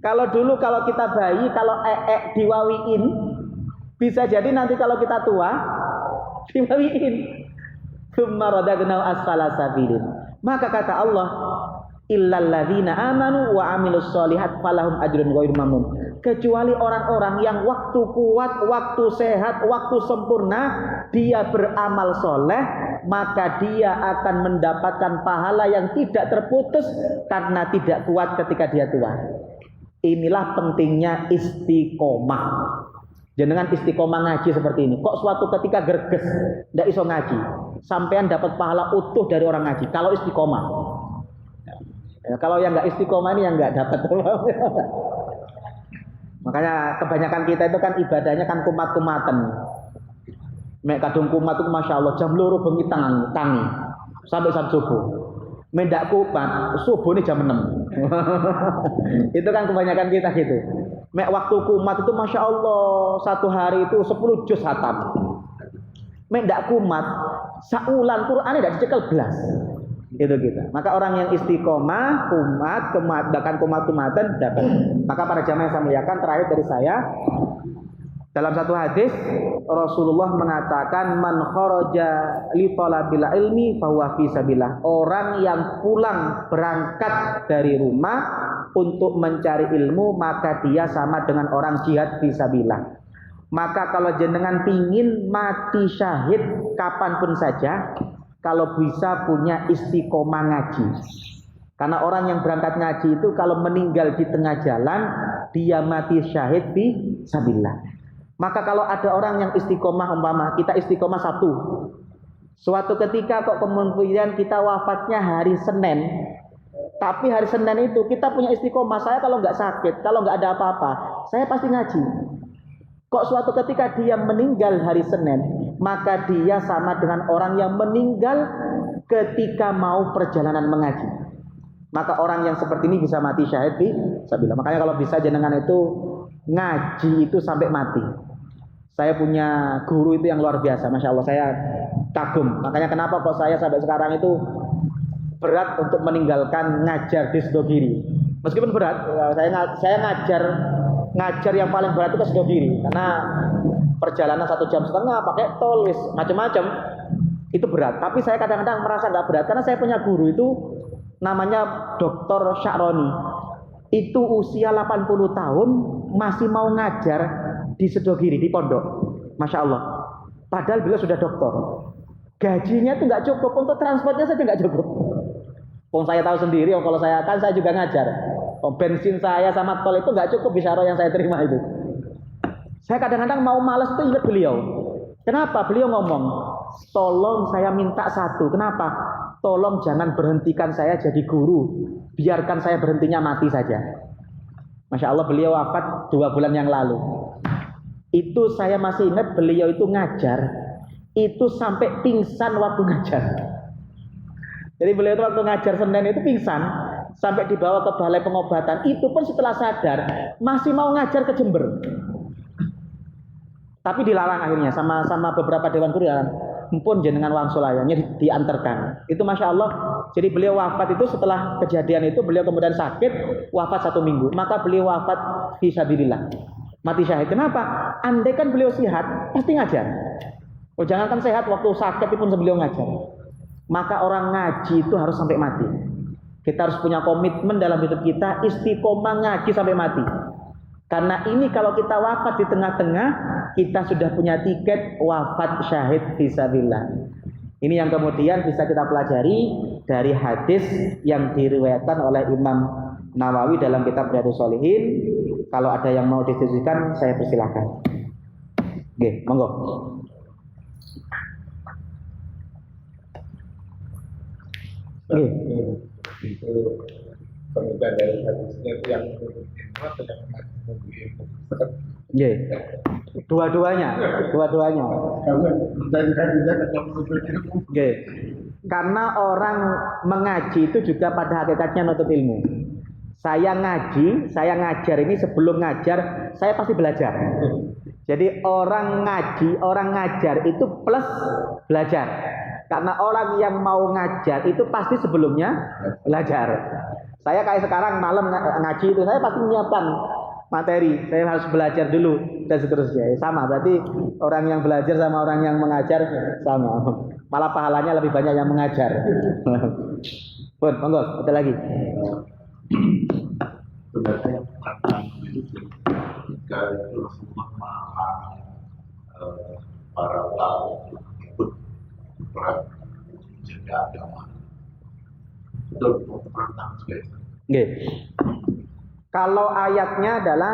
Kalau dulu kalau kita bayi, kalau diwawiin, bisa jadi nanti kalau kita tua diwawiin. Tsumma radadnahu asfala safilin. Maka kata Allah, illal ladzina amanu wa amilus sholihat falahum ajrun ghairu mamnun. Kecuali orang-orang yang waktu kuat, waktu sehat, waktu sempurna, dia beramal soleh, maka dia akan mendapatkan pahala yang tidak terputus karena tidak kuat ketika dia tua. Inilah pentingnya istiqomah. Jenengan istiqomah ngaji seperti ini. Kok suatu ketika gerges, tidak iso ngaji, sampean dapat pahala utuh dari orang ngaji. Kalau istiqomah. Ya, kalau yang nggak istiqomah ini yang nggak dapat. Makanya kebanyakan kita itu kan ibadahnya kan kumat-kumatan. Mek kadung kumat itu masya Allah jam 2 bengi tangi sampai subuh. Mendak kumat subuh ini jam 6. Itu kan kebanyakan kita gitu. Mek waktu kumat itu masya Allah satu hari itu 10 juz khatam. Mendak kumat saulan Quran tidak dicekel belas. Itu kita. Maka orang yang istiqomah, bahkan kumat-kumatan dapat. Maka para jamaah yang saya muliakan, terakhir dari saya, dalam satu hadis Rasulullah mengatakan man kharaja li talabil ilmi fahuwa fi sabilillah. Orang yang pulang berangkat dari rumah untuk mencari ilmu, maka dia sama dengan orang jihad fi sabilillah. Maka kalau jenengan pingin mati syahid kapanpun saja, kalau bisa punya istiqomah ngaji. Karena orang yang berangkat ngaji itu kalau meninggal di tengah jalan, dia mati syahid fi sabilillah. Maka kalau ada orang yang istiqomah, umpama kita istiqomah satu, suatu ketika kok kemudian kita wafatnya hari Senin, tapi hari Senin itu kita punya istiqomah, saya kalau nggak sakit, kalau nggak ada apa-apa, saya pasti ngaji. Kok suatu ketika dia meninggal hari Senin, maka dia sama dengan orang yang meninggal ketika mau perjalanan mengaji. Maka orang yang seperti ini bisa mati syahid fi sabilillah. Makanya kalau bisa jenengan itu ngaji itu sampai mati. Saya punya guru itu yang luar biasa, masya Allah, saya kagum. Makanya kenapa kok saya sampai sekarang itu berat untuk meninggalkan ngajar di Sedogiri. Meskipun berat, saya ngajar yang paling berat itu ke Sedogiri, karena perjalanan 1,5 jam pakai tol, macam-macam, itu berat. Tapi saya kadang-kadang merasa nggak berat karena saya punya guru itu namanya Dr. Sya'roni. Itu usia 80 tahun masih mau ngajar di Sedogiri, di pondok, masya Allah. Padahal beliau sudah doktor. Gajinya itu nggak cukup, untuk transportnya saja nggak cukup. Saya tahu sendiri, kalau saya juga ngajar. Bensin saya sama tol itu nggak cukup bisyarah yang saya terima itu. Saya kadang-kadang mau malas itu ingat beliau. Kenapa? Beliau ngomong, tolong saya minta satu. Kenapa? Tolong jangan berhentikan saya jadi guru. Biarkan saya berhentinya mati saja. Masya Allah, beliau wafat 2 bulan yang lalu. Itu saya masih ingat beliau itu ngajar, itu sampai pingsan waktu ngajar. Jadi beliau itu waktu ngajar Senin itu pingsan, sampai dibawa ke balai pengobatan. Itu pun setelah sadar, masih mau ngajar ke Jember. Tapi dilarang akhirnya sama beberapa dewan guru dilarang. Mumpun jenengan wangsulayanya diantarkan. Itu Masya Allah. Jadi beliau wafat itu setelah kejadian itu, beliau kemudian sakit, wafat 1 minggu. Maka beliau wafat fisabilillah, mati syahid. Kenapa? Andai kan beliau sehat, pasti ngajar. Oh, jangankan sehat, waktu sakit pun beliau ngajar. Maka orang ngaji itu harus sampai mati. Kita harus punya komitmen dalam hidup kita, istiqomah ngaji sampai mati. Karena ini kalau kita wafat di tengah-tengah, kita sudah punya tiket wafat syahid fisabilillah. Ini yang kemudian bisa kita pelajari dari hadis yang diriwayatkan oleh Imam Nawawi dalam kitab Riyadhus Shalihin. Kalau ada yang mau didiskusikan, saya persilahkan. Oke, monggo. Oke. Itu penelitian dari hadisnya itu yang Dua-duanya. Karena orang mengaji itu juga pada hakikatnya nuntut ilmu. Saya ngaji, saya ngajar ini sebelum ngajar, saya pasti belajar. Jadi orang ngaji, orang ngajar itu plus belajar. Karena orang yang mau ngajar itu pasti sebelumnya belajar. Saya kayak sekarang malam ngaji itu, saya pasti menyiapkan materi, saya harus belajar dulu dan seterusnya. Sama, berarti orang yang belajar sama orang yang mengajar sama. Malah pahalanya lebih banyak yang mengajar. Pun, monggo, ada lagi. Sebenarnya tantangan itu jika itu Rasulullah melarang para ulama ikut perang menjaga agama. Itu perang sekali. Oke. Kalau ayatnya adalah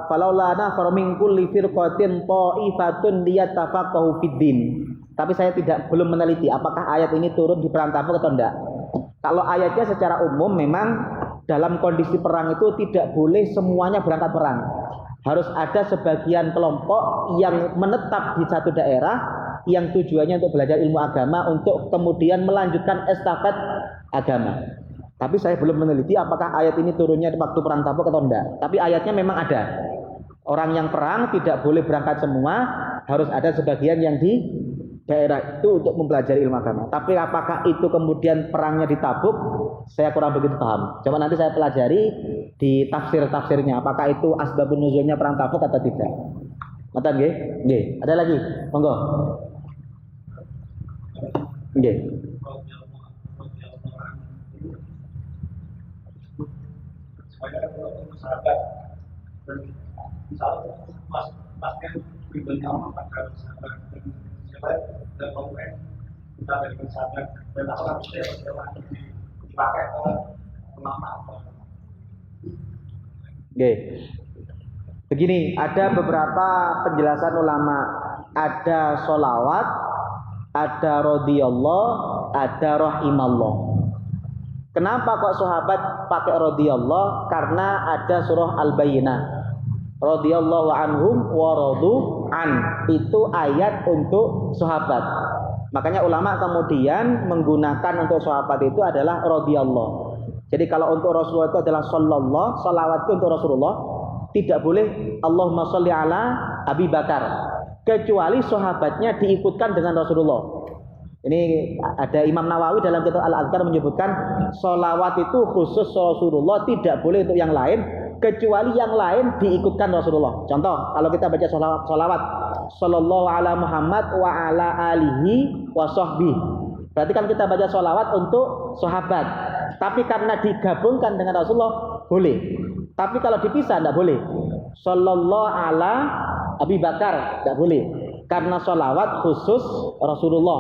falaula nafara min kulli firqatin ta'ifatun liyatafaqahu fiddin. Tapi saya belum meneliti apakah ayat ini turun di perang Tabuk atau enggak. Kalau ayatnya secara umum memang dalam kondisi perang itu tidak boleh semuanya berangkat perang. Harus ada sebagian kelompok yang menetap di satu daerah yang tujuannya untuk belajar ilmu agama untuk kemudian melanjutkan estafet agama. Tapi saya belum meneliti apakah ayat ini turunnya waktu perang Tabuk atau enggak. Tapi ayatnya memang ada. Orang yang perang tidak boleh berangkat semua, harus ada sebagian yang di daerah itu untuk mempelajari ilmu agama. Tapi apakah itu kemudian perangnya di Tabuk, saya kurang begitu paham. Coba nanti saya pelajari di tafsir-tafsirnya apakah itu asbabun nuzulnya perang Tabuk atau tidak. Matan nggih? Nggih. Ada lagi? Monggo. Nggih. Sahabat dan misalnya pasnya pribadi amat pada sahabat dan konten kita dari sahabat dan apa yang dipakai oleh ulama. Oke. Begini, ada beberapa penjelasan ulama. Ada sholawat, ada radhiyallahu, ada rahimallah. Kenapa kok sahabat pakai radhiyallahu? Karena ada surah Al-Bayyinah. Radhiyallahu anhum wa radu an. Itu ayat untuk sahabat. Makanya ulama kemudian menggunakan untuk sahabat itu adalah radhiyallahu. Jadi kalau untuk Rasulullah itu adalah sallallahu, salawat itu untuk Rasulullah. Tidak boleh Allahumma sholli ala Abi Bakar. Kecuali sahabatnya diikutkan dengan Rasulullah. Ini ada Imam Nawawi dalam kitab Al-Adhkar menyebutkan sholawat itu khusus Rasulullah, tidak boleh untuk yang lain kecuali yang lain diikutkan Rasulullah. Contoh, kalau kita baca sholawat sallallahu ala Muhammad wa ala alihi wa sahbihi, berarti kan kita baca sholawat untuk sahabat, tapi karena digabungkan dengan Rasulullah boleh. Tapi kalau dipisah tidak boleh. Sallallahu ala Abi Bakar tidak boleh. Karena sholawat khusus Rasulullah.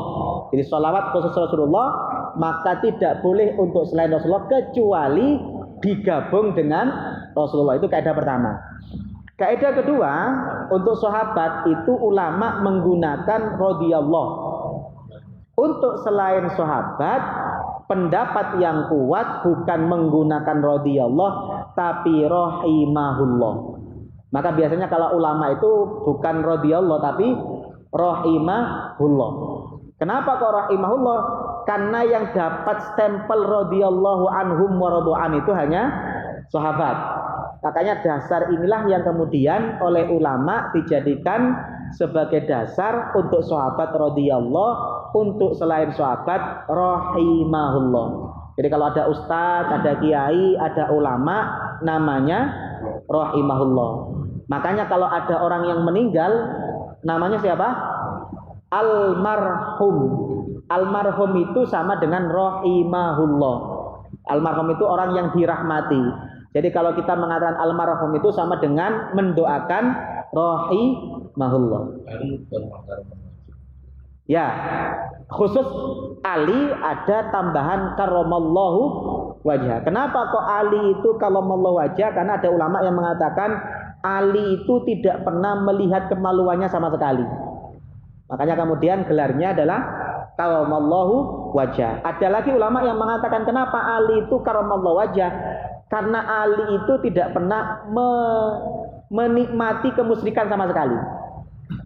Jadi sholawat khusus Rasulullah, maka tidak boleh untuk selain Rasulullah kecuali digabung dengan Rasulullah. Itu kaidah pertama. Kaidah kedua, untuk sahabat itu ulama menggunakan radhiyallahu. Untuk selain sahabat, pendapat yang kuat bukan menggunakan radhiyallahu tapi rahimahullah. Maka biasanya kalau ulama itu bukan radhiyallahu tapi rahimahullah. Kenapa kok rahimahullah? Karena yang dapat stempel radhiyallahu anhum wa radu'an itu hanya sahabat. Makanya dasar inilah yang kemudian oleh ulama dijadikan sebagai dasar untuk sahabat radhiyallahu, untuk selain sahabat rahimahullah. Jadi kalau ada ustadz, ada kiai, ada ulama, namanya rahimahullah. Makanya kalau ada orang yang meninggal, namanya siapa? Almarhum. Almarhum itu sama dengan rahimahullah. Almarhum itu orang yang dirahmati. Jadi kalau kita mengatakan almarhum itu sama dengan mendoakan rahimahullah. Ya, khusus Ali ada tambahan karramallahu wajah. Kenapa kok Ali itu karramallahu wajah? Karena ada ulama yang mengatakan Ali itu tidak pernah melihat kemaluannya sama sekali. Makanya kemudian gelarnya adalah karramallahu wajah. Ada lagi ulama yang mengatakan kenapa Ali itu karramallahu wajah? Karena Ali itu tidak pernah menikmati kemusyrikan sama sekali.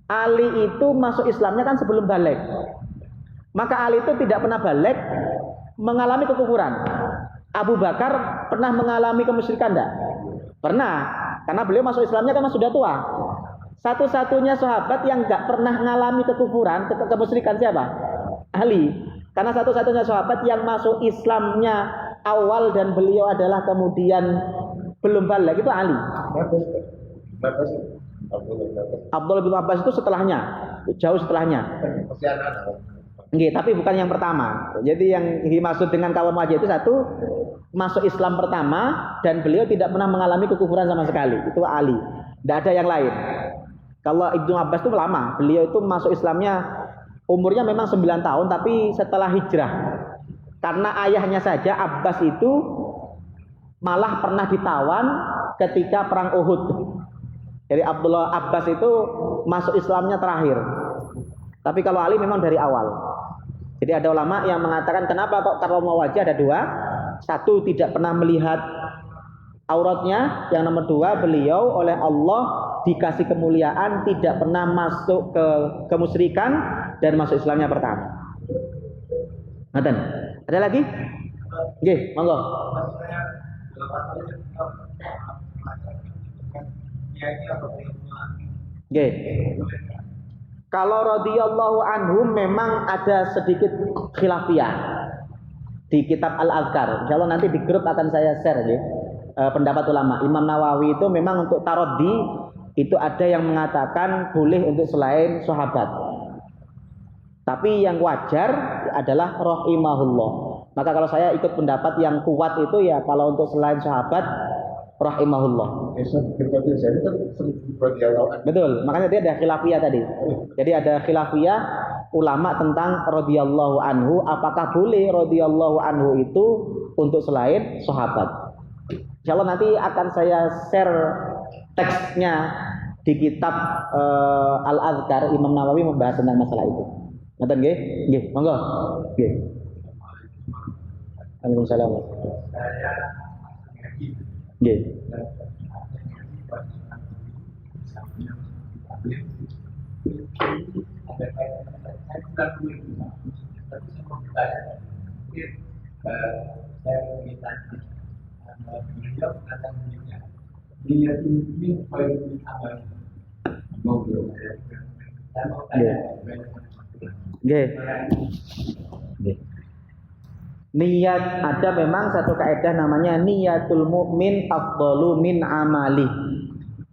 Ali itu masuk Islamnya kan sebelum balik. Maka Ali itu tidak pernah balik mengalami kekufuran. Abu Bakar pernah mengalami kemusyrikan enggak? Pernah. Karena beliau masuk Islamnya kan sudah tua. Satu-satunya sahabat yang enggak pernah mengalami kekufuran, kemusyrikan siapa? Ali. Karena satu-satunya sahabat yang masuk Islamnya awal dan beliau adalah kemudian belum balik itu Ali. Abdullah bin Abbas itu setelahnya, jauh setelahnya. Nggih, tapi bukan yang pertama. Jadi yang dimaksud dengan kaum wajah itu satu masuk Islam pertama dan beliau tidak pernah mengalami kekufuran sama sekali. Itu Ali. Tidak ada yang lain. Kalau Ibnu Abbas itu lama. Beliau itu masuk Islamnya umurnya memang 9 tahun tapi setelah hijrah. Karena ayahnya saja Abbas itu malah pernah ditawan ketika perang Uhud. Jadi Abdullah Abbas itu masuk Islamnya terakhir. Tapi kalau Ali memang dari awal. Jadi ada ulama yang mengatakan kenapa kok karomah wajah ada dua. Satu tidak pernah melihat auratnya. Yang nomor dua beliau oleh Allah dikasih kemuliaan tidak pernah masuk ke kemusyrikan dan masuk Islamnya pertama. Ngaten. Ada lagi? Nggih, monggo. Nggih. Kalau radhiyallahu anhum memang ada sedikit khilafiyah di kitab Al-Azkar. Insyaallah nanti di grup akan saya share nggih. Pendapat ulama. Imam Nawawi itu memang untuk taraddi itu ada yang mengatakan boleh untuk selain sahabat. Tapi yang wajar adalah rahimahullah. Maka kalau saya ikut pendapat yang kuat itu ya kalau untuk selain sahabat rahimahullah. Betul, makanya dia ada khilafiyah tadi. Jadi ada khilafiyah ulama tentang radhiyallahu anhu, apakah boleh radhiyallahu anhu itu untuk selain sahabat. Insyaallah nanti akan saya share teksnya di kitab Al-Azkar. Imam Nawawi membahas tentang masalah itu. Ngoten nggih? Nggih, monggo. Nggih. Waalaikumsalam. Nggih. Niat ada memang satu kaidah namanya niyatul mukmin afdalu min amali.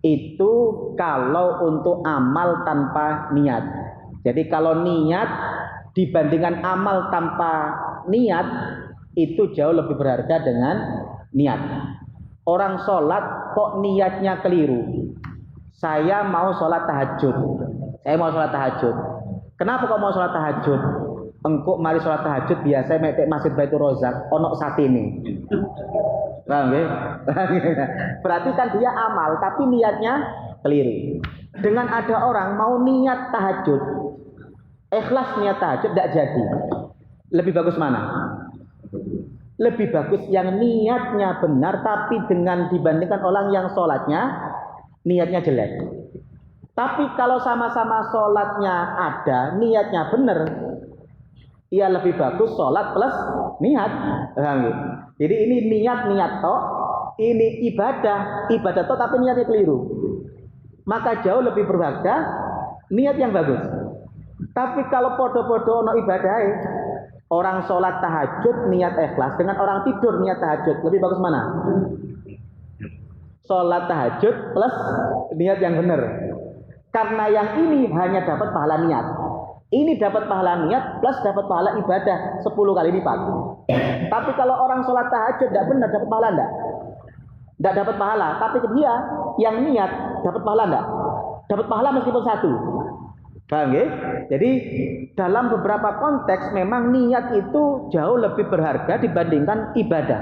Itu kalau untuk amal tanpa niat. Jadi kalau niat dibandingkan amal tanpa niat itu jauh lebih berharga dengan niat. Orang sholat kok niatnya keliru. Saya mau sholat tahajud. Kenapa kok mau sholat tahajud? Engkau mari sholat tahajud biasa metek Masjid Baitur Rozak ono satine. Paham nggih? Berarti kan dia amal tapi niatnya keliru. Dengan ada orang mau niat tahajud, ikhlas niat tahajud tidak jadi. Lebih bagus mana? lebih bagus yang niatnya benar tapi dengan dibandingkan orang yang sholatnya niatnya jelek. Tapi kalau sama-sama sholatnya ada, niatnya benar, ia lebih bagus sholat plus niat. Jadi ini niat tok, ini ibadah tok tapi niatnya keliru. Maka jauh lebih berharga niat yang bagus. Tapi kalau podo-podo ono ibadah, orang sholat tahajud niat ikhlas dengan orang tidur niat tahajud, lebih bagus mana? Sholat tahajud plus niat yang benar. Karena yang ini hanya dapat pahala niat. Ini dapat pahala niat plus dapat pahala ibadah 10 kali lipat. Tapi kalau orang sholat tahajud tidak benar, dapat pahala enggak? Tidak dapat pahala. Tapi dia yang niat dapat pahala enggak? Dapat pahala meskipun satu. Paham ya? Jadi dalam beberapa konteks memang niat itu jauh lebih berharga dibandingkan ibadah.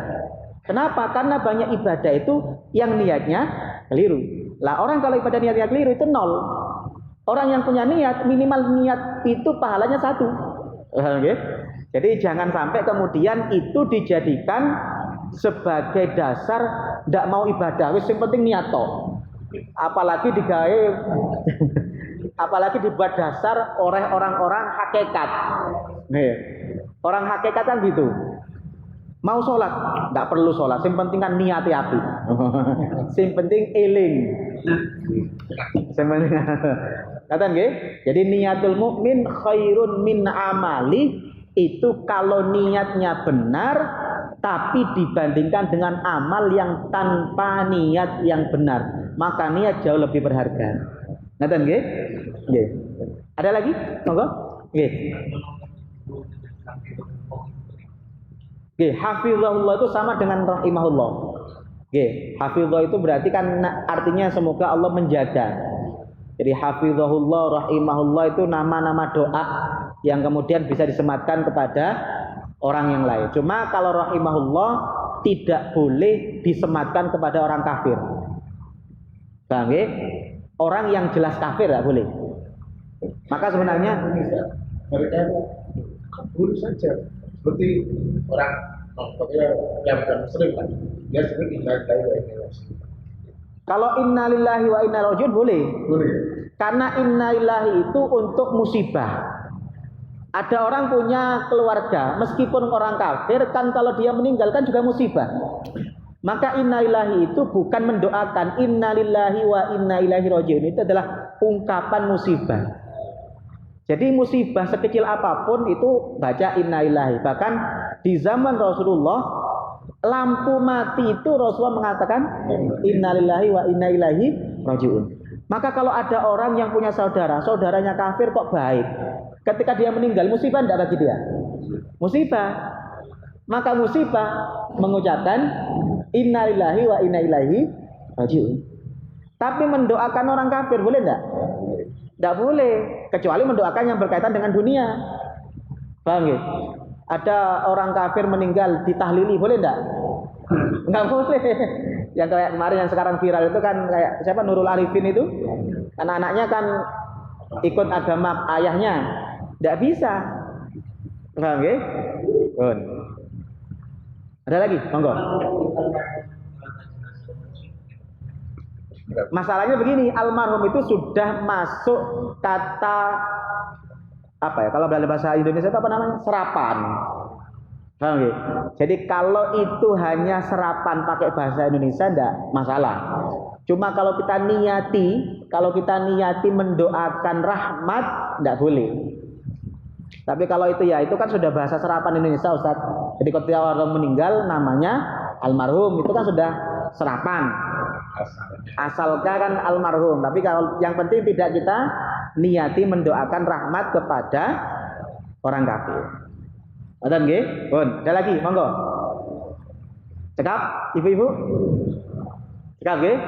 Kenapa? Karena banyak ibadah itu yang niatnya keliru. Lah orang kalau ibadah niatnya keliru itu 0. Orang yang punya niat minimal niat itu pahalanya 1. Okay? Jadi jangan sampai kemudian itu dijadikan sebagai dasar tidak mau ibadah. Wis yang penting niat toh. Apalagi dibuat dasar oleh orang-orang hakikat. Nih, orang hakikat kan gitu. Mau sholat, tidak perlu sholat. Yang penting kan niat api. Yang penting eling. Yang penting. Kata nggih? Jadi niatul mukmin khairun min amali, itu kalau niatnya benar tapi dibandingkan dengan amal yang tanpa niat yang benar, maka niat jauh lebih berharga. Ngaten nggih? Nggih. Ada lagi? Monggo. Nggih. Nggih, hafizahullah itu sama dengan rahimahullah. Nggih, hafizah itu berarti kan artinya semoga Allah menjaga. Jadi hafizahullah, rahimahullah itu nama-nama doa yang kemudian bisa disematkan kepada orang yang lain. Cuma kalau rahimahullah tidak boleh disematkan kepada orang kafir. Paham nggih? Orang yang jelas kafir tidak boleh. Maka sebenarnya mereka kabur saja seperti orang yang bukan muslim kan, dia sering ingat kalau innalillahi wa inna ilaihi rajiun boleh. Karena innalillahi itu untuk musibah. Ada orang punya keluarga, meskipun orang kafir kan kalau dia meninggal kan juga musibah. Maka innalillahi itu bukan mendoakan, innalillahi wa inna ilaihi rajiun itu adalah ungkapan musibah. Jadi musibah sekecil apapun itu baca innalillahi. Bahkan di zaman Rasulullah lampu mati itu Rasulullah mengatakan innalillahi wa inna ilaihi rajiun. Maka kalau ada orang yang punya saudara, saudaranya kafir kok baik, ketika dia meninggal musibah tidak bagi dia? Musibah. Maka musibah mengucapkan innalillahi wa inna ilaihi rajiun. Tapi mendoakan orang kafir boleh enggak? Tidak boleh, kecuali mendoakan yang berkaitan dengan dunia. Paham ya? Ada orang kafir meninggal ditahlili, boleh enggak? Enggak boleh. Yang kayak kemarin yang sekarang viral itu kan kayak siapa, Nurul Arifin itu, anak-anaknya kan ikut agama ayahnya, tidak bisa. Paham ya? Ada lagi? Monggo. Masalahnya begini, almarhum itu sudah masuk kata apa ya? Kalau dalam bahasa Indonesia itu apa namanya? Serapan. Paham ya? Jadi kalau itu hanya serapan pakai bahasa Indonesia enggak masalah. Cuma kalau kita niati mendoakan rahmat enggak boleh. Tapi kalau itu ya itu kan sudah bahasa serapan Indonesia, Ustaz. Jadi ketika orang meninggal namanya almarhum itu kan sudah serapan. Asalkan kan almarhum. Tapi kalau yang penting tidak kita niati mendoakan rahmat kepada orang kafir. Ada nggih? Pun. Ada lagi, monggo. Cekap, ibu-ibu? Cekap nggih?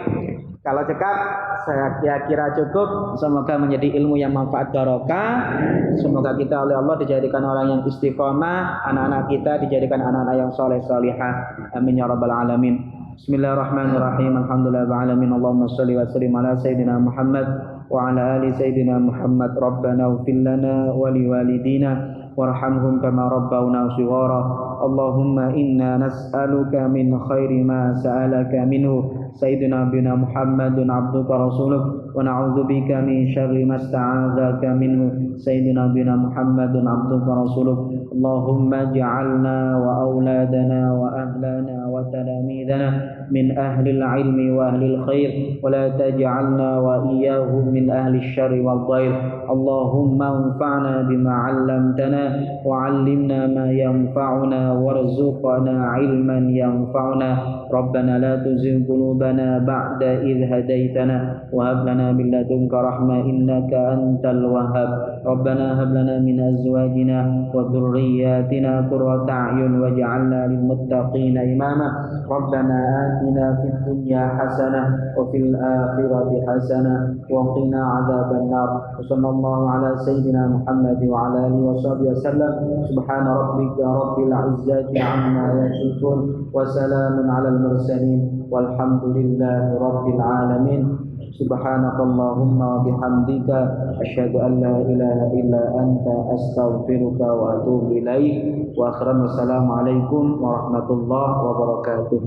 Kalau cekap, saya kira cukup. Semoga menjadi ilmu yang manfaat barokah. Semoga kita oleh Allah dijadikan orang yang istiqomah, anak-anak kita dijadikan anak-anak yang soleh solihah. Amin ya rabbal alamin. Bismillahirrahmanirrahim. Alhamdulillahirabbil alamin. Allahumma shalli wa sallim ala sayyidina Muhammad وعلى آل سيدنا محمد ربنا اغفر لنا ولوالدينا وارحمهم كما ربونا صغارا اللهم إنا نسألك من خير ما سألك منه سيدنا بنا محمد عبدك ورسولك ونعوذ بك من شر ما استعاذك منه سيدنا بنا محمد عبدك ورسولك اللهم اجعلنا وأولادنا وأهلنا وتلاميذنا من أهل العلم وأهل الخير ولا تجعلنا وإياهم من أهل الشر والضير اللهم انفعنا بما علمتنا وعلمنا ما ينفعنا وارزقنا علما ينفعنا ربنا لا تزغ قلوبنا بعد إذ هديتنا وهب لنا من لدنك رحمة إنك أنت الوهاب ربنا هب لنا من أزواجنا وذرياتنا قرة أعين واجعلنا للمتقين إماما ربنا آتنا في الدنيا حسنة وفي الآخرة حسنة وقنا عذاب النار وصلى الله على سيدنا محمد وعلى آله وصحبه وسلم سبحان ربك رب العزة عما يصفون وسلام على المرسلين والحمد لله رب العالمين سبحانك اللهم وبحمدك أشهد أن لا إله إلا أنت أستغفرك وأتوب إليك وآخر السلام عليكم ورحمة الله وبركاته.